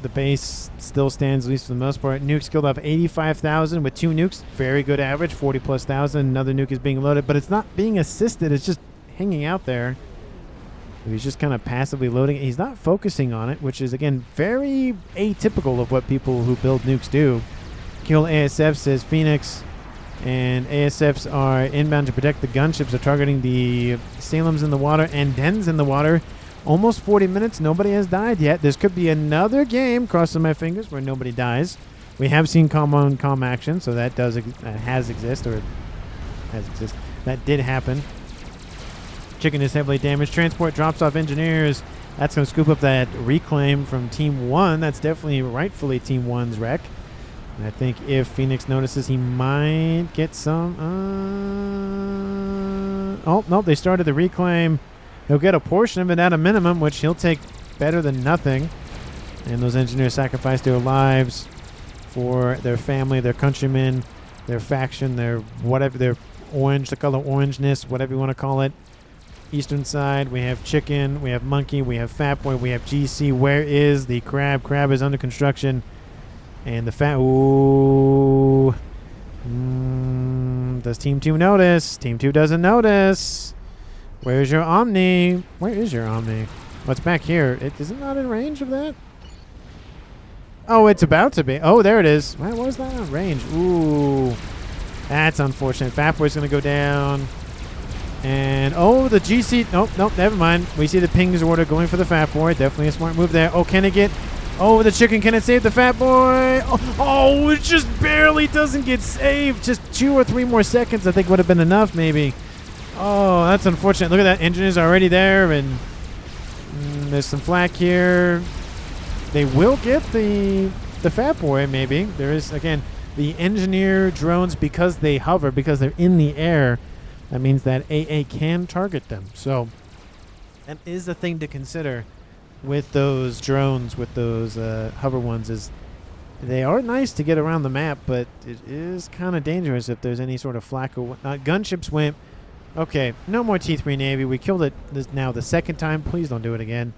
the base still stands, at least for the most part. Nukes killed off 85,000 with 2 nukes. Very good average, 40+ thousand. Another nuke is being loaded, but it's not being assisted. It's just hanging out there. He's just kind of passively loading it. He's not focusing on it, which is, again, very atypical of what people who build nukes do. Kill ASF, says Phoenix. And ASFs are inbound to protect the gunships. They're targeting the Salem's in the water and Den's in the water. Almost 40 minutes. Nobody has died yet. This could be another game, crossing my fingers, where nobody dies. We have seen comm on comm action, so that has exist. That did happen. Chicken is heavily damaged. Transport drops off engineers. That's going to scoop up that reclaim from Team 1. That's definitely rightfully Team 1's wreck. And I think if Phoenix notices, he might get some. Oh, no, they started the reclaim. He'll get a portion of it at a minimum, which he'll take better than nothing. And those engineers sacrifice their lives for their family, their countrymen, their faction, their whatever, their orange, the color orangeness, whatever you want to call it. Eastern side, we have Chicken, we have Monkey, we have Fat Boy, we have GC. Where is the Crab? Crab is under construction. And the Fat... Ooh. Does Team 2 notice? Team 2 doesn't notice. Where's your Omni? Where is your Omni? What's back here? Is it not in range of that? Oh, it's about to be. Oh, there it is. Why was that on range? Ooh. That's unfortunate. Fat Boy's going to go down. And, oh, the GC. Nope, never mind. We see the pings order going for the Fat Boy. Definitely a smart move there. Oh, can it get... Oh, the Chicken. Can it save the Fat Boy? Oh, it just barely doesn't get saved. Just 2 or 3 more seconds, I think, would have been enough, maybe. Oh, that's unfortunate. Look at that. Engine is already there, and there's some flak here. They will get the Fat Boy, maybe. There is, again, the engineer drones, because they hover, because they're in the air, that means that AA can target them. So that is a thing to consider with those drones, with those hover ones, is they are nice to get around the map, but it is kind of dangerous if there's any sort of flak or whatnot. Gunships went... Okay, no more T3 Navy. We killed it now the second time. Please don't do it again.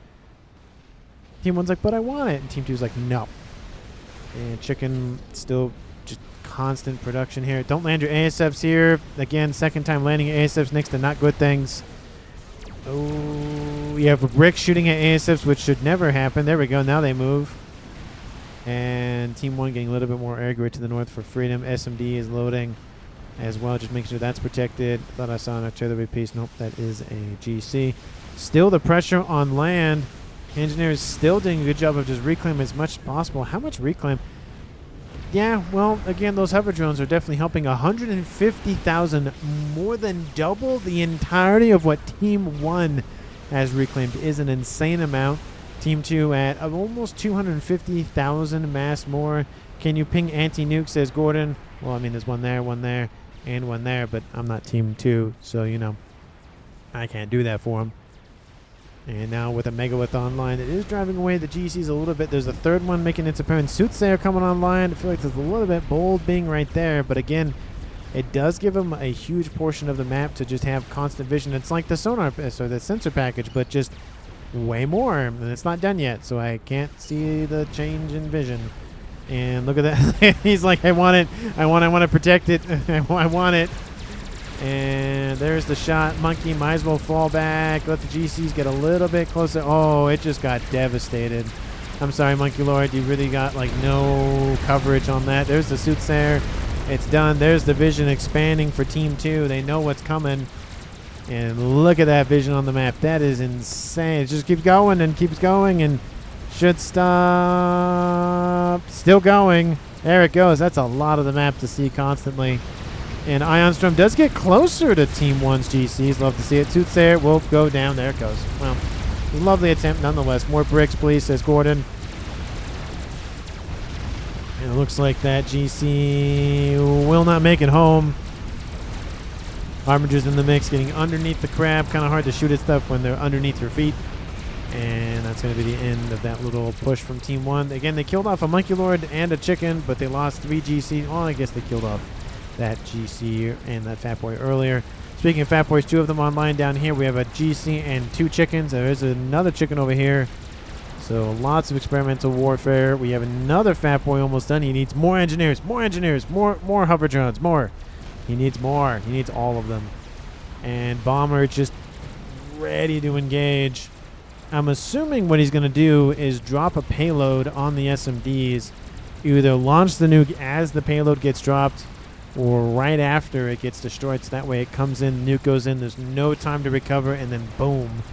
Team 1's like, but I want it. And Team 2's like, no. And Chicken still just constant production here. Don't land your ASFs here. Again, second time landing your ASFs next to not good things. Oh, you have a brick shooting at ASFs, which should never happen. There we go. Now they move. And Team 1 getting a little bit more air grid to the north for freedom. SMD is loading as well, just making sure that's protected. Thought I saw an artillery piece. Nope, that is a GC. Still the pressure on land. Engineers still doing a good job of just reclaiming as much as possible. How much reclaim? Yeah, well, again, those hover drones are definitely helping. 150,000, more than double the entirety of what Team 1 has reclaimed, is an insane amount. Team 2 at almost 250,000 mass more. Can you ping anti-nuke, says Gordon. Well, I mean, there's one there, one there. and one there, but I'm not Team 2, so, you know, I can't do that for him. And now with a Megalith online, it is driving away the GCs a little bit. There's a third one making its appearance. Soothsayer coming online. I feel like there's a little bit bold being right there, but again, it does give him a huge portion of the map to just have constant vision. It's like the sonar, so the sensor package, but just way more, and it's not done yet, so I can't see the change in vision. And look at that. He's like, I want it. I want to protect it. I want it. And there's the shot. Monkey might as well fall back. Let the GCs get a little bit closer. Oh, it just got devastated. I'm sorry, Monkey Lord. You really got like no coverage on that. There's the Soothsayer. It's done. There's the vision expanding for Team 2. They know what's coming. And look at that vision on the map. That is insane. It just keeps going and keeps going and should stop. Still going. There it goes. That's a lot of the map to see constantly. And Ionstrom does get closer to Team 1's GCs. Love to see it. Soothsayer will go down. There it goes. Well, lovely attempt nonetheless. More bricks, please, says Gordon. And it looks like that GC will not make it home. Harbinger in the mix, getting underneath the crab. Kind of hard to shoot at stuff when they're underneath your feet. And that's going to be the end of that little push from Team 1. Again, they killed off a Monkey Lord and a chicken, but they lost 3 GC. Oh, I guess they killed off that GC and that Fat Boy earlier. Speaking of Fat Boys, 2 of them online down here. We have a GC and 2 chickens. There's another chicken over here. So lots of experimental warfare. We have another Fat Boy almost done. He needs more engineers, more hover drones, more. He needs more. He needs all of them. And Bomber just ready to engage. I'm assuming what he's going to do is drop a payload on the SMDs. Either launch the nuke as the payload gets dropped or right after it gets destroyed. So that way it comes in, nuke goes in, there's no time to recover, and then boom.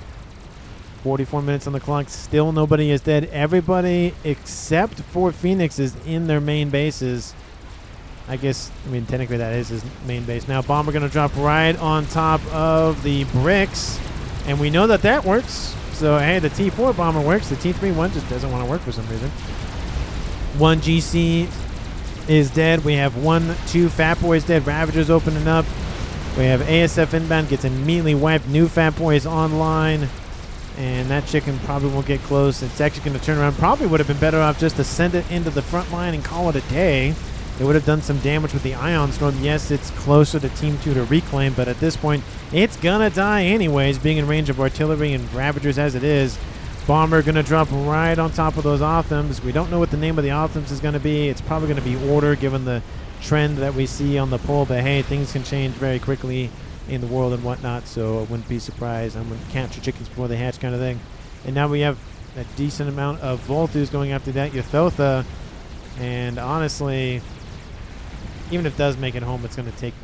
44 minutes on the clock. Still nobody is dead. Everybody except for Phoenix is in their main bases. I guess, I mean, technically that is his main base. Now, Bomber going to drop right on top of the bricks. And we know that that works. So, hey, the T4 Bomber works. The T3 one just doesn't want to work for some reason. 1 GC is dead. We have 2 Fat Boys dead. Ravagers opening up. We have ASF inbound. Gets immediately wiped. New Fat Boys online. And that chicken probably won't get close. It's actually going to turn around. Probably would have been better off just to send it into the front line and call it a day. It would have done some damage with the Ion Storm. Yes, it's closer to Team 2 to reclaim, but at this point, it's going to die anyways, being in range of artillery and Ravagers as it is. Bomber going to drop right on top of those Optims. We don't know what the name of the Optims is going to be. It's probably going to be Order, given the trend that we see on the poll. But hey, things can change very quickly in the world and whatnot, so I wouldn't be surprised. I'm going to capture chickens before they hatch kind of thing. And now we have a decent amount of Voltus going after that Ythotha. And honestly, even if it does make it home, it's going to take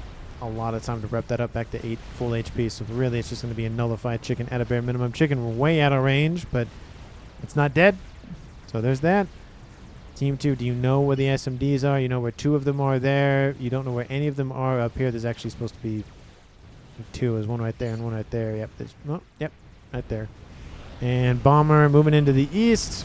a lot of time to rep that up back to 8 full HP. So really, it's just going to be a nullified chicken at a bare minimum. Chicken way out of range, but it's not dead. So there's that. Team 2, do you know where the SMDs are? You know where 2 of them are there. You don't know where any of them are up here. There's actually supposed to be 2. There's one right there and one right there. Yep. Yep. Right there. And Bomber moving into the east.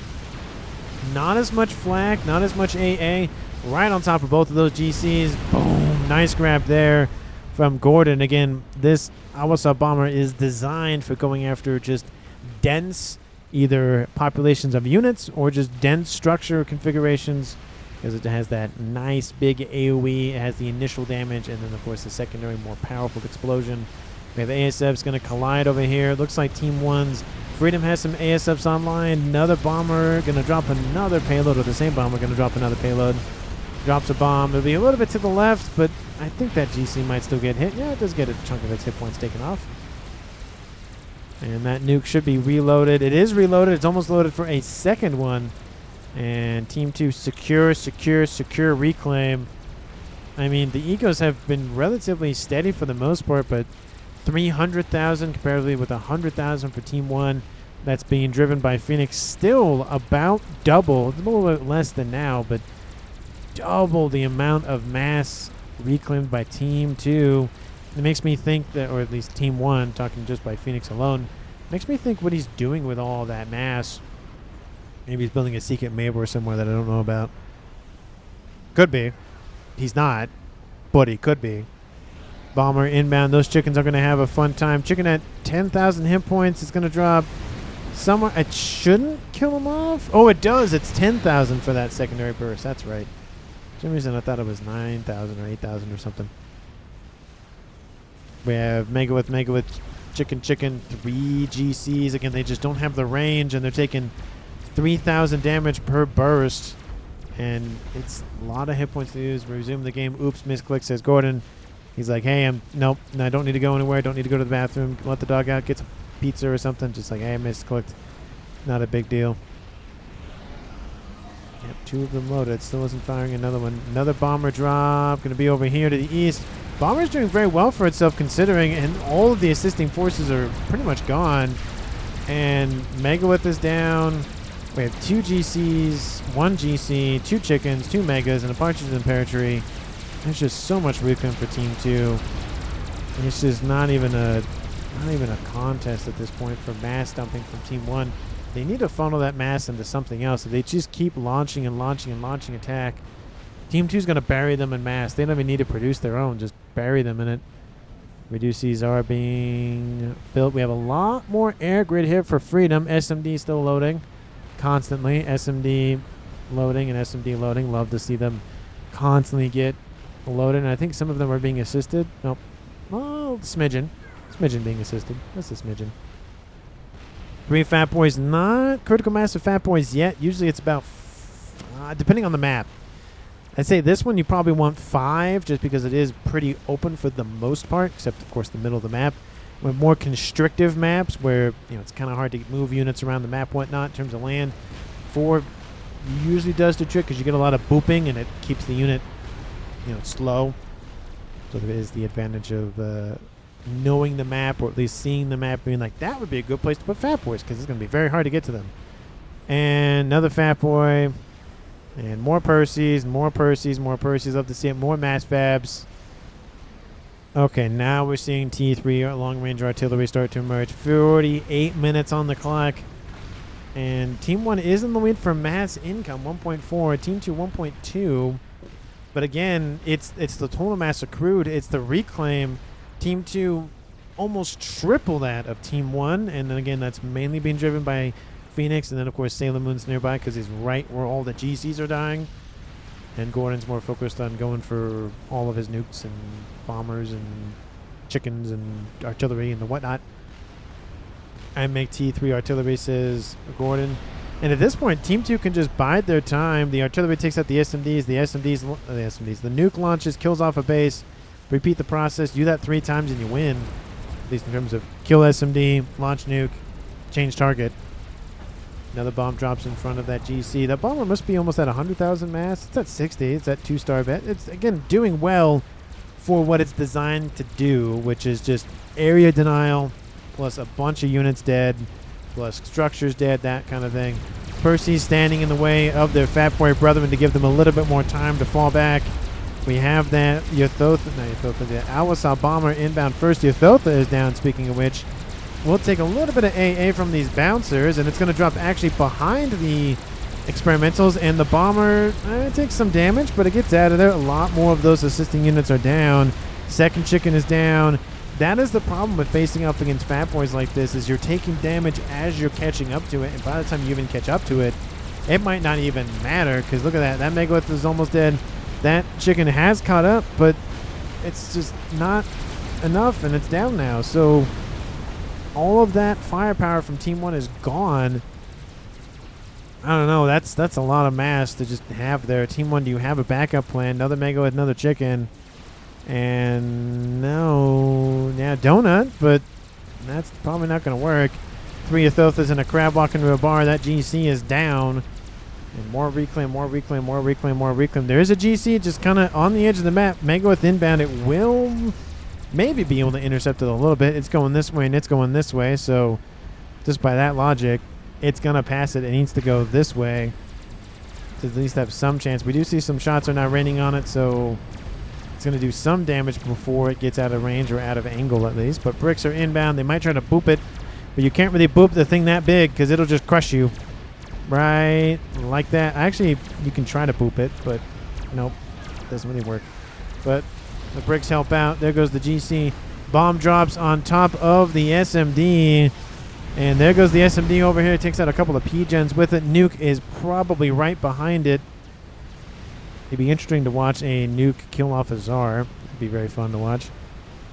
Not as much flak, not as much AA. Right on top of both of those GCs. Boom. Nice grab there from Gordon. Again, this Awasab Bomber is designed for going after just dense either populations of units or just dense structure configurations, because it has that nice big AoE. It has the initial damage and then, of course, the secondary, more powerful explosion. We have ASFs going to collide over here. Looks like Team 1's Freedom has some ASFs online. Another Bomber going to drop another payload, or the same Bomber going to drop another payload. Drops a bomb. It'll be a little bit to the left, but I think that GC might still get hit. Yeah, it does get a chunk of its hit points taken off. And that nuke should be reloaded. It is reloaded. It's almost loaded for a second one. And Team 2 secure reclaim. I mean, the ecos have been relatively steady for the most part, but 300,000 comparatively with 100,000 for Team 1. That's being driven by Phoenix. Still about double. It's a little bit less than now, but double the amount of mass reclaimed by Team 2. It makes me think that, or at least Team 1, talking just by Phoenix alone, makes me think what he's doing with all that mass. Maybe he's building a secret Mabor somewhere that I don't know about. Could be. He's not, but he could be. Bomber inbound. Those chickens are going to have a fun time. Chicken at 10,000 hit points. It's going to drop somewhere. It shouldn't kill him off. Oh, it does. It's 10,000 for that secondary burst. That's right. For some reason, I thought it was 9,000 or 8,000 or something. We have Megawith, Chicken, 3 GCs. Again, they just don't have the range, and they're taking 3,000 damage per burst. And it's a lot of hit points to use. Resume the game. Oops, misclick, says Gordon. He's like, hey, nope, I don't need to go anywhere. Don't need to go to the bathroom. Let the dog out, get some pizza or something. Just like, hey, I misclicked. Not a big deal. Yep, 2 of them loaded. Still isn't firing another one. Another bomber drop. Going to be over here to the east. Bomber's doing very well for itself considering, and all of the assisting forces are pretty much gone. And Megawith is down. We have 2 GCs, 1 GC, 2 chickens, 2 megas, and a partridge in pear tree. There's just so much reclaim for Team 2. And it's just not even a contest at this point for mass dumping from Team 1. They need to funnel that mass into something else. If they just keep launching and launching and launching attack, Team 2 is going to bury them in mass. They don't even need to produce their own. Just bury them in it. Reduces are being built. We have a lot more air grid here for freedom. SMD still loading constantly. SMD loading and SMD loading. Love to see them constantly get loaded. And I think some of them are being assisted. Nope. Oh, smidgen. Smidgen being assisted. That's a smidgen. 3 Fat Boys. Not critical mass of Fat Boys yet. Usually it's about, depending on the map. I'd say this one you probably want 5 just because it is pretty open for the most part, except, of course, the middle of the map. With more constrictive maps where it's kind of hard to move units around the map, whatnot, in terms of land, 4 usually does the trick because you get a lot of booping and it keeps the unit slow. So there is the advantage of knowing the map, or at least seeing the map, being like, that would be a good place to put Fat Boys because it's going to be very hard to get to them. And another Fat Boy. And more Percy's, more Percy's, more Percy's. Love to see it. More mass fabs. Okay, now we're seeing T3 long-range artillery start to emerge. 48 minutes on the clock. And Team 1 is in the lead for mass income, 1.4. Team 2, 1.2. But again, it's the total mass accrued. It's the reclaim. Team 2 almost triple that of Team 1. And then again, that's mainly being driven by Phoenix, and then of course Sailor Moon's nearby because he's right where all the GCs are dying, and Gordon's more focused on going for all of his nukes and bombers and chickens and artillery and the whatnot. I make T3 artillery, says Gordon, and at this point Team 2 can just bide their time. The artillery takes out the SMDs, the nuke launches, kills off a base, repeat the process, do that 3 times and you win, at least in terms of kill SMD, launch nuke, change target. Another bomb drops in front of that GC. That bomber must be almost at 100,000 mass. It's at 60. It's at 2-star bet. It's, again, doing well for what it's designed to do, which is just area denial plus a bunch of units dead plus structures dead, that kind of thing. Percy's standing in the way of their Fat Boy brethren to give them a little bit more time to fall back. We have that the Awasa bomber inbound first. Yothotha is down, speaking of which. We'll take a little bit of AA from these bouncers, and it's going to drop actually behind the experimentals, and the bomber takes some damage, but it gets out of there. A lot more of those assisting units are down. Second chicken is down. That is the problem with facing up against Fat Boys like this, is you're taking damage as you're catching up to it, and by the time you even catch up to it, it might not even matter, because look at that. That Megalith is almost dead. That chicken has caught up, but it's just not enough, and it's down now. So all of that firepower from Team 1 is gone. I don't know. That's a lot of mass to just have there. Team 1, do you have a backup plan? Another Mega with another chicken. And no. Yeah, donut, but that's probably not going to work. 3 Athothas and a crab walk into a bar. That GC is down. And more reclaim, more reclaim, more reclaim, more reclaim. There is a GC just kind of on the edge of the map. Mega with inbound. It will maybe be able to intercept it a little bit. It's going this way and it's going this way, so just by that logic, it's going to pass it. It needs to go this way to at least have some chance. We do see some shots are now raining on it, so it's going to do some damage before it gets out of range or out of angle at least. But bricks are inbound. They might try to boop it, but you can't really boop the thing that big because it'll just crush you. Right, like that. Actually, you can try to boop it, but nope, doesn't really work. But The bricks help out. There goes the GC. Bomb drops on top of the SMD. And there goes the SMD over here. It takes out a couple of P-gens with it. Nuke is probably right behind it. It'd be interesting to watch a Nuke kill off a Tsar. It'd be very fun to watch.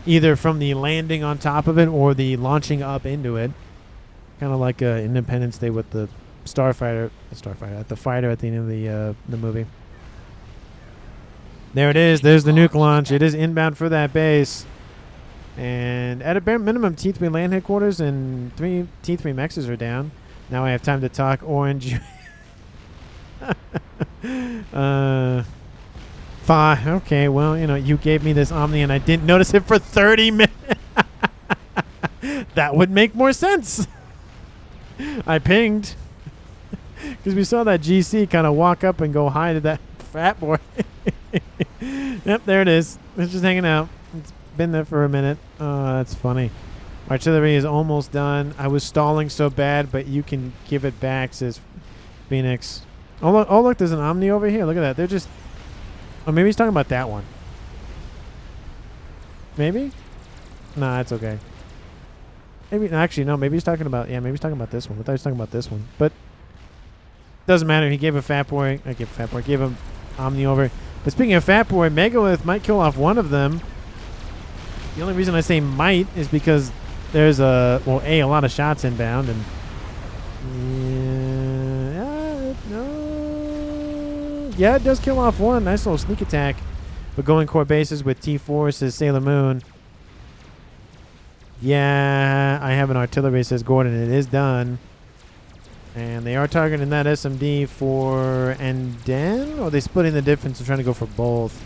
Either from the landing on top of it or the launching up into it. Kind of like Independence Day with the the fighter at the end of the movie. There it is. There's the nuke launch. It is inbound for that base. And at a bare minimum, T3 land headquarters and T3 mexes are down. Now I have time to talk orange. Fine. Okay, well, you gave me this Omni and I didn't notice it for 30 minutes. That would make more sense. I pinged. Because we saw that GC kind of walk up and go hi to that fat boy. Yep, there it is. It's just hanging out. It's been there for a minute. Oh, that's funny. Artillery is almost done. I was stalling so bad, but you can give it back, says Phoenix. Oh, look, there's an Omni over here. Look at that. They're just... Oh, maybe he's talking about that one. Maybe? Nah, that's okay. Maybe... Actually, no. Maybe he's talking about... Yeah, maybe he's talking about this one. I thought he was talking about this one. But... Doesn't matter. He gave a Fat Boy... Gave him Omni over. But speaking of Fat Boy, Megalith might kill off one of them. The only reason I say might is because there's a lot of shots inbound, and yeah, it does kill off one. Nice little sneak attack. But going core bases with T4, says Sailor Moon. Yeah, I have an artillery, says Gordon. It is done. And they are targeting that SMD for Anden? Or are they splitting the difference and trying to go for both?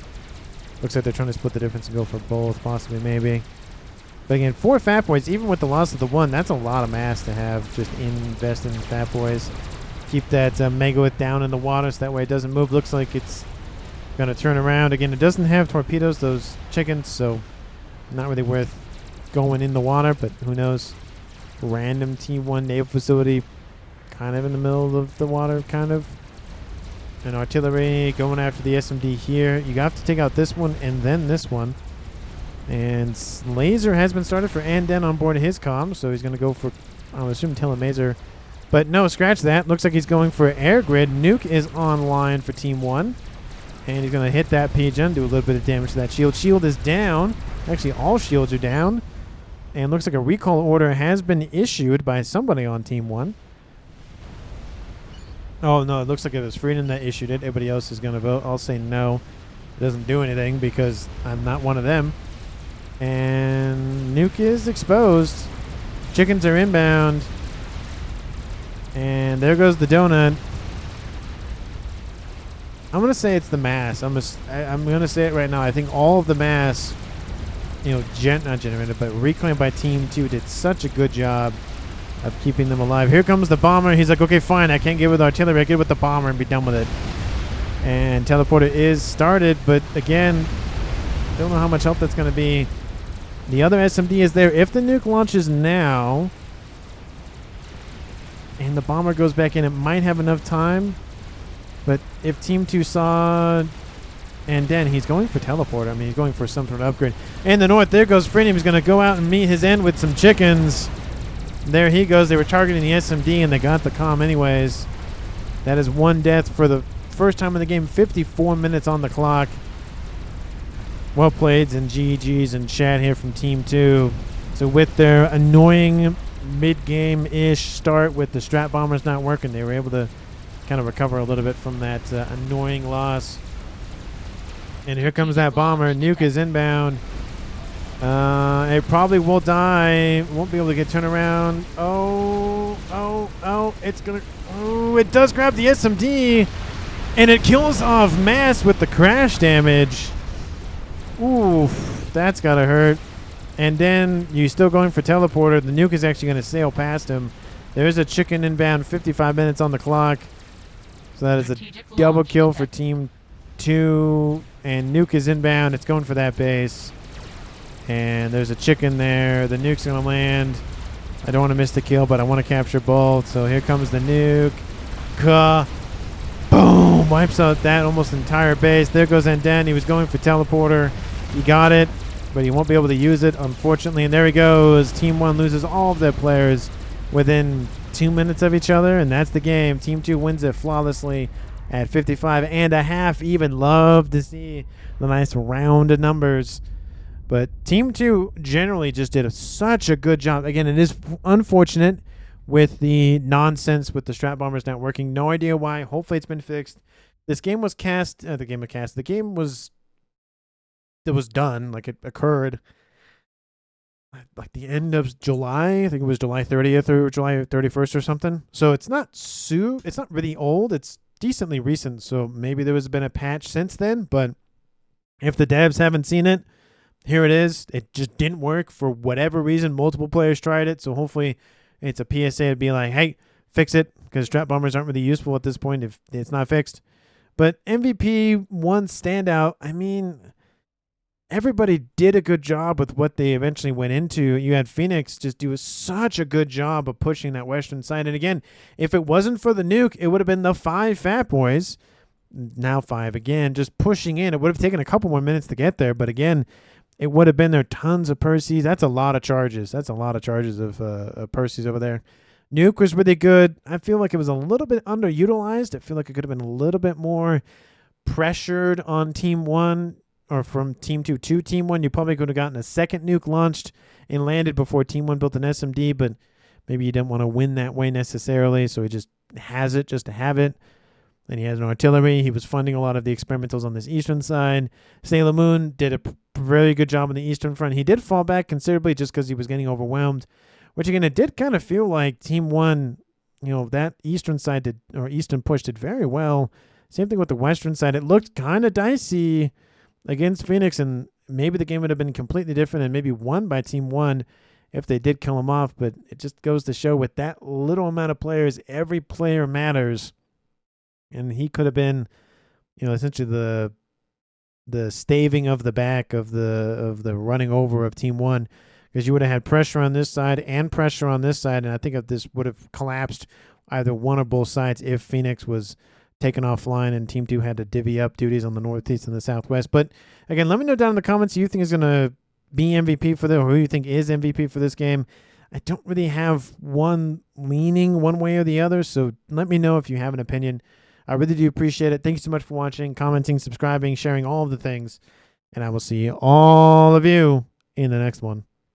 Looks like they're trying to split the difference and go for both, possibly, maybe. But again, 4 Fat Boys, even with the loss of the 1, that's a lot of mass to have. Just invest in Fat Boys. Keep that Megalith down in the water so that way it doesn't move. Looks like it's going to turn around. Again, it doesn't have torpedoes, those chickens, so not really worth going in the water, but who knows. Random T1 naval facility kind of in the middle of the water, kind of. And artillery going after the SMD here. You have to take out this one and then this one. And laser has been started for Anden on board his comm, so he's going to go for, I would assume, telemaser. But no, scratch that. Looks like he's going for air grid. Nuke is online for Team 1. And he's going to hit that P-Gen, do a little bit of damage to that shield. Shield is down. Actually, all shields are down. And looks like a recall order has been issued by somebody on Team 1. Oh, no, it looks like it was Freedom that issued it. Everybody else is going to vote. I'll say no. It doesn't do anything because I'm not one of them. And Nuke is exposed. Chickens are inbound. And there goes the donut. I'm going to say it's the mass. I'm going to say it right now. I think all of the mass, not generated, but reclaimed by Team 2 did such a good job of keeping them alive. Here comes the bomber. He's like, okay, fine. I can't get with artillery. I get with the bomber and be done with it. And teleporter is started, but again, don't know how much help that's going to be. The other SMD is there. If the nuke launches now and the bomber goes back in, it might have enough time. But if Team 2 saw Anden, he's going for teleporter. I mean, he's going for some sort of upgrade. In the north, there goes Freedom. He's going to go out and meet his end with some chickens. There he goes. They were targeting the SMD, and they got the comm anyways. That is one death for the first time in the game. 54 minutes on the clock. Well played, and GG's and chat here from Team 2. So with their annoying mid-game-ish start with the strat bombers not working, they were able to kind of recover a little bit from that annoying loss. And here comes that bomber. Nuke is inbound. It probably will die. Won't be able to get turned around. Oh, it's gonna... Oh, it does grab the SMD. And it kills off mass with the crash damage. Oof, that's gotta hurt. And then you're still going for teleporter. The nuke is actually gonna sail past him. There's a chicken inbound, 55 minutes on the clock. So that is a double kill for Team 2. And nuke is inbound. It's going for that base. And there's a chicken there. The nuke's going to land. I don't want to miss the kill, but I want to capture both. So here comes the nuke. Boom! Wipes out that almost entire base. There goes Anden. He was going for teleporter. He got it, but he won't be able to use it, unfortunately. And there he goes. Team 1 loses all of their players within 2 minutes of each other, and that's the game. Team 2 wins it flawlessly at 55.5. Even love to see the nice rounded numbers. But Team 2 generally just did such a good job. Again, it is unfortunate with the nonsense with the Strat Bombers not working. No idea why. Hopefully it's been fixed. This game was cast. The game was done. Like, it occurred like the end of July. I think it was July 30th or July 31st or something. So it's not really old. It's decently recent. So maybe there has been a patch since then. But if the devs haven't seen it, here it is. It just didn't work for whatever reason. Multiple players tried it. So hopefully it's a PSA to be like, hey, fix it, because Strat Bombers aren't really useful at this point if it's not fixed. But MVP one standout, I mean, everybody did a good job with what they eventually went into. You had Phoenix just do such a good job of pushing that western side. And again, if it wasn't for the nuke, it would have been the 5 Fat Boys, now 5 again, just pushing in. It would have taken a couple more minutes to get there, but again, it would have been there tons of Percys. That's a lot of charges. That's a lot of charges of Percys over there. Nuke was really good. I feel like it was a little bit underutilized. I feel like it could have been a little bit more pressured on Team 1, or from Team 2 to Team 1. You probably could have gotten a second nuke launched and landed before Team 1 built an SMD, but maybe you didn't want to win that way necessarily, so he just has it just to have it. And he has an artillery. He was funding a lot of the experimentals on this eastern side. Sailor Moon did a very good job on the eastern front. He did fall back considerably just because he was getting overwhelmed, which again, it did kind of feel like Team 1, that eastern side did, or eastern push did very well. Same thing with the western side. It looked kind of dicey against Phoenix, and maybe the game would have been completely different and maybe won by Team 1 if they did kill him off. But it just goes to show, with that little amount of players, every player matters. And he could have been, essentially the staving of the back of the running over of Team 1, because you would have had pressure on this side and pressure on this side, and I think if this would have collapsed either one or both sides if Phoenix was taken offline and Team 2 had to divvy up duties on the northeast and the southwest. But again, let me know down in the comments who you think is going to be MVP for this, or who you think is MVP for this game. I don't really have one leaning one way or the other, so let me know if you have an opinion. I really do appreciate it. Thank you so much for watching, commenting, subscribing, sharing, all of the things. And I will see all of you in the next one.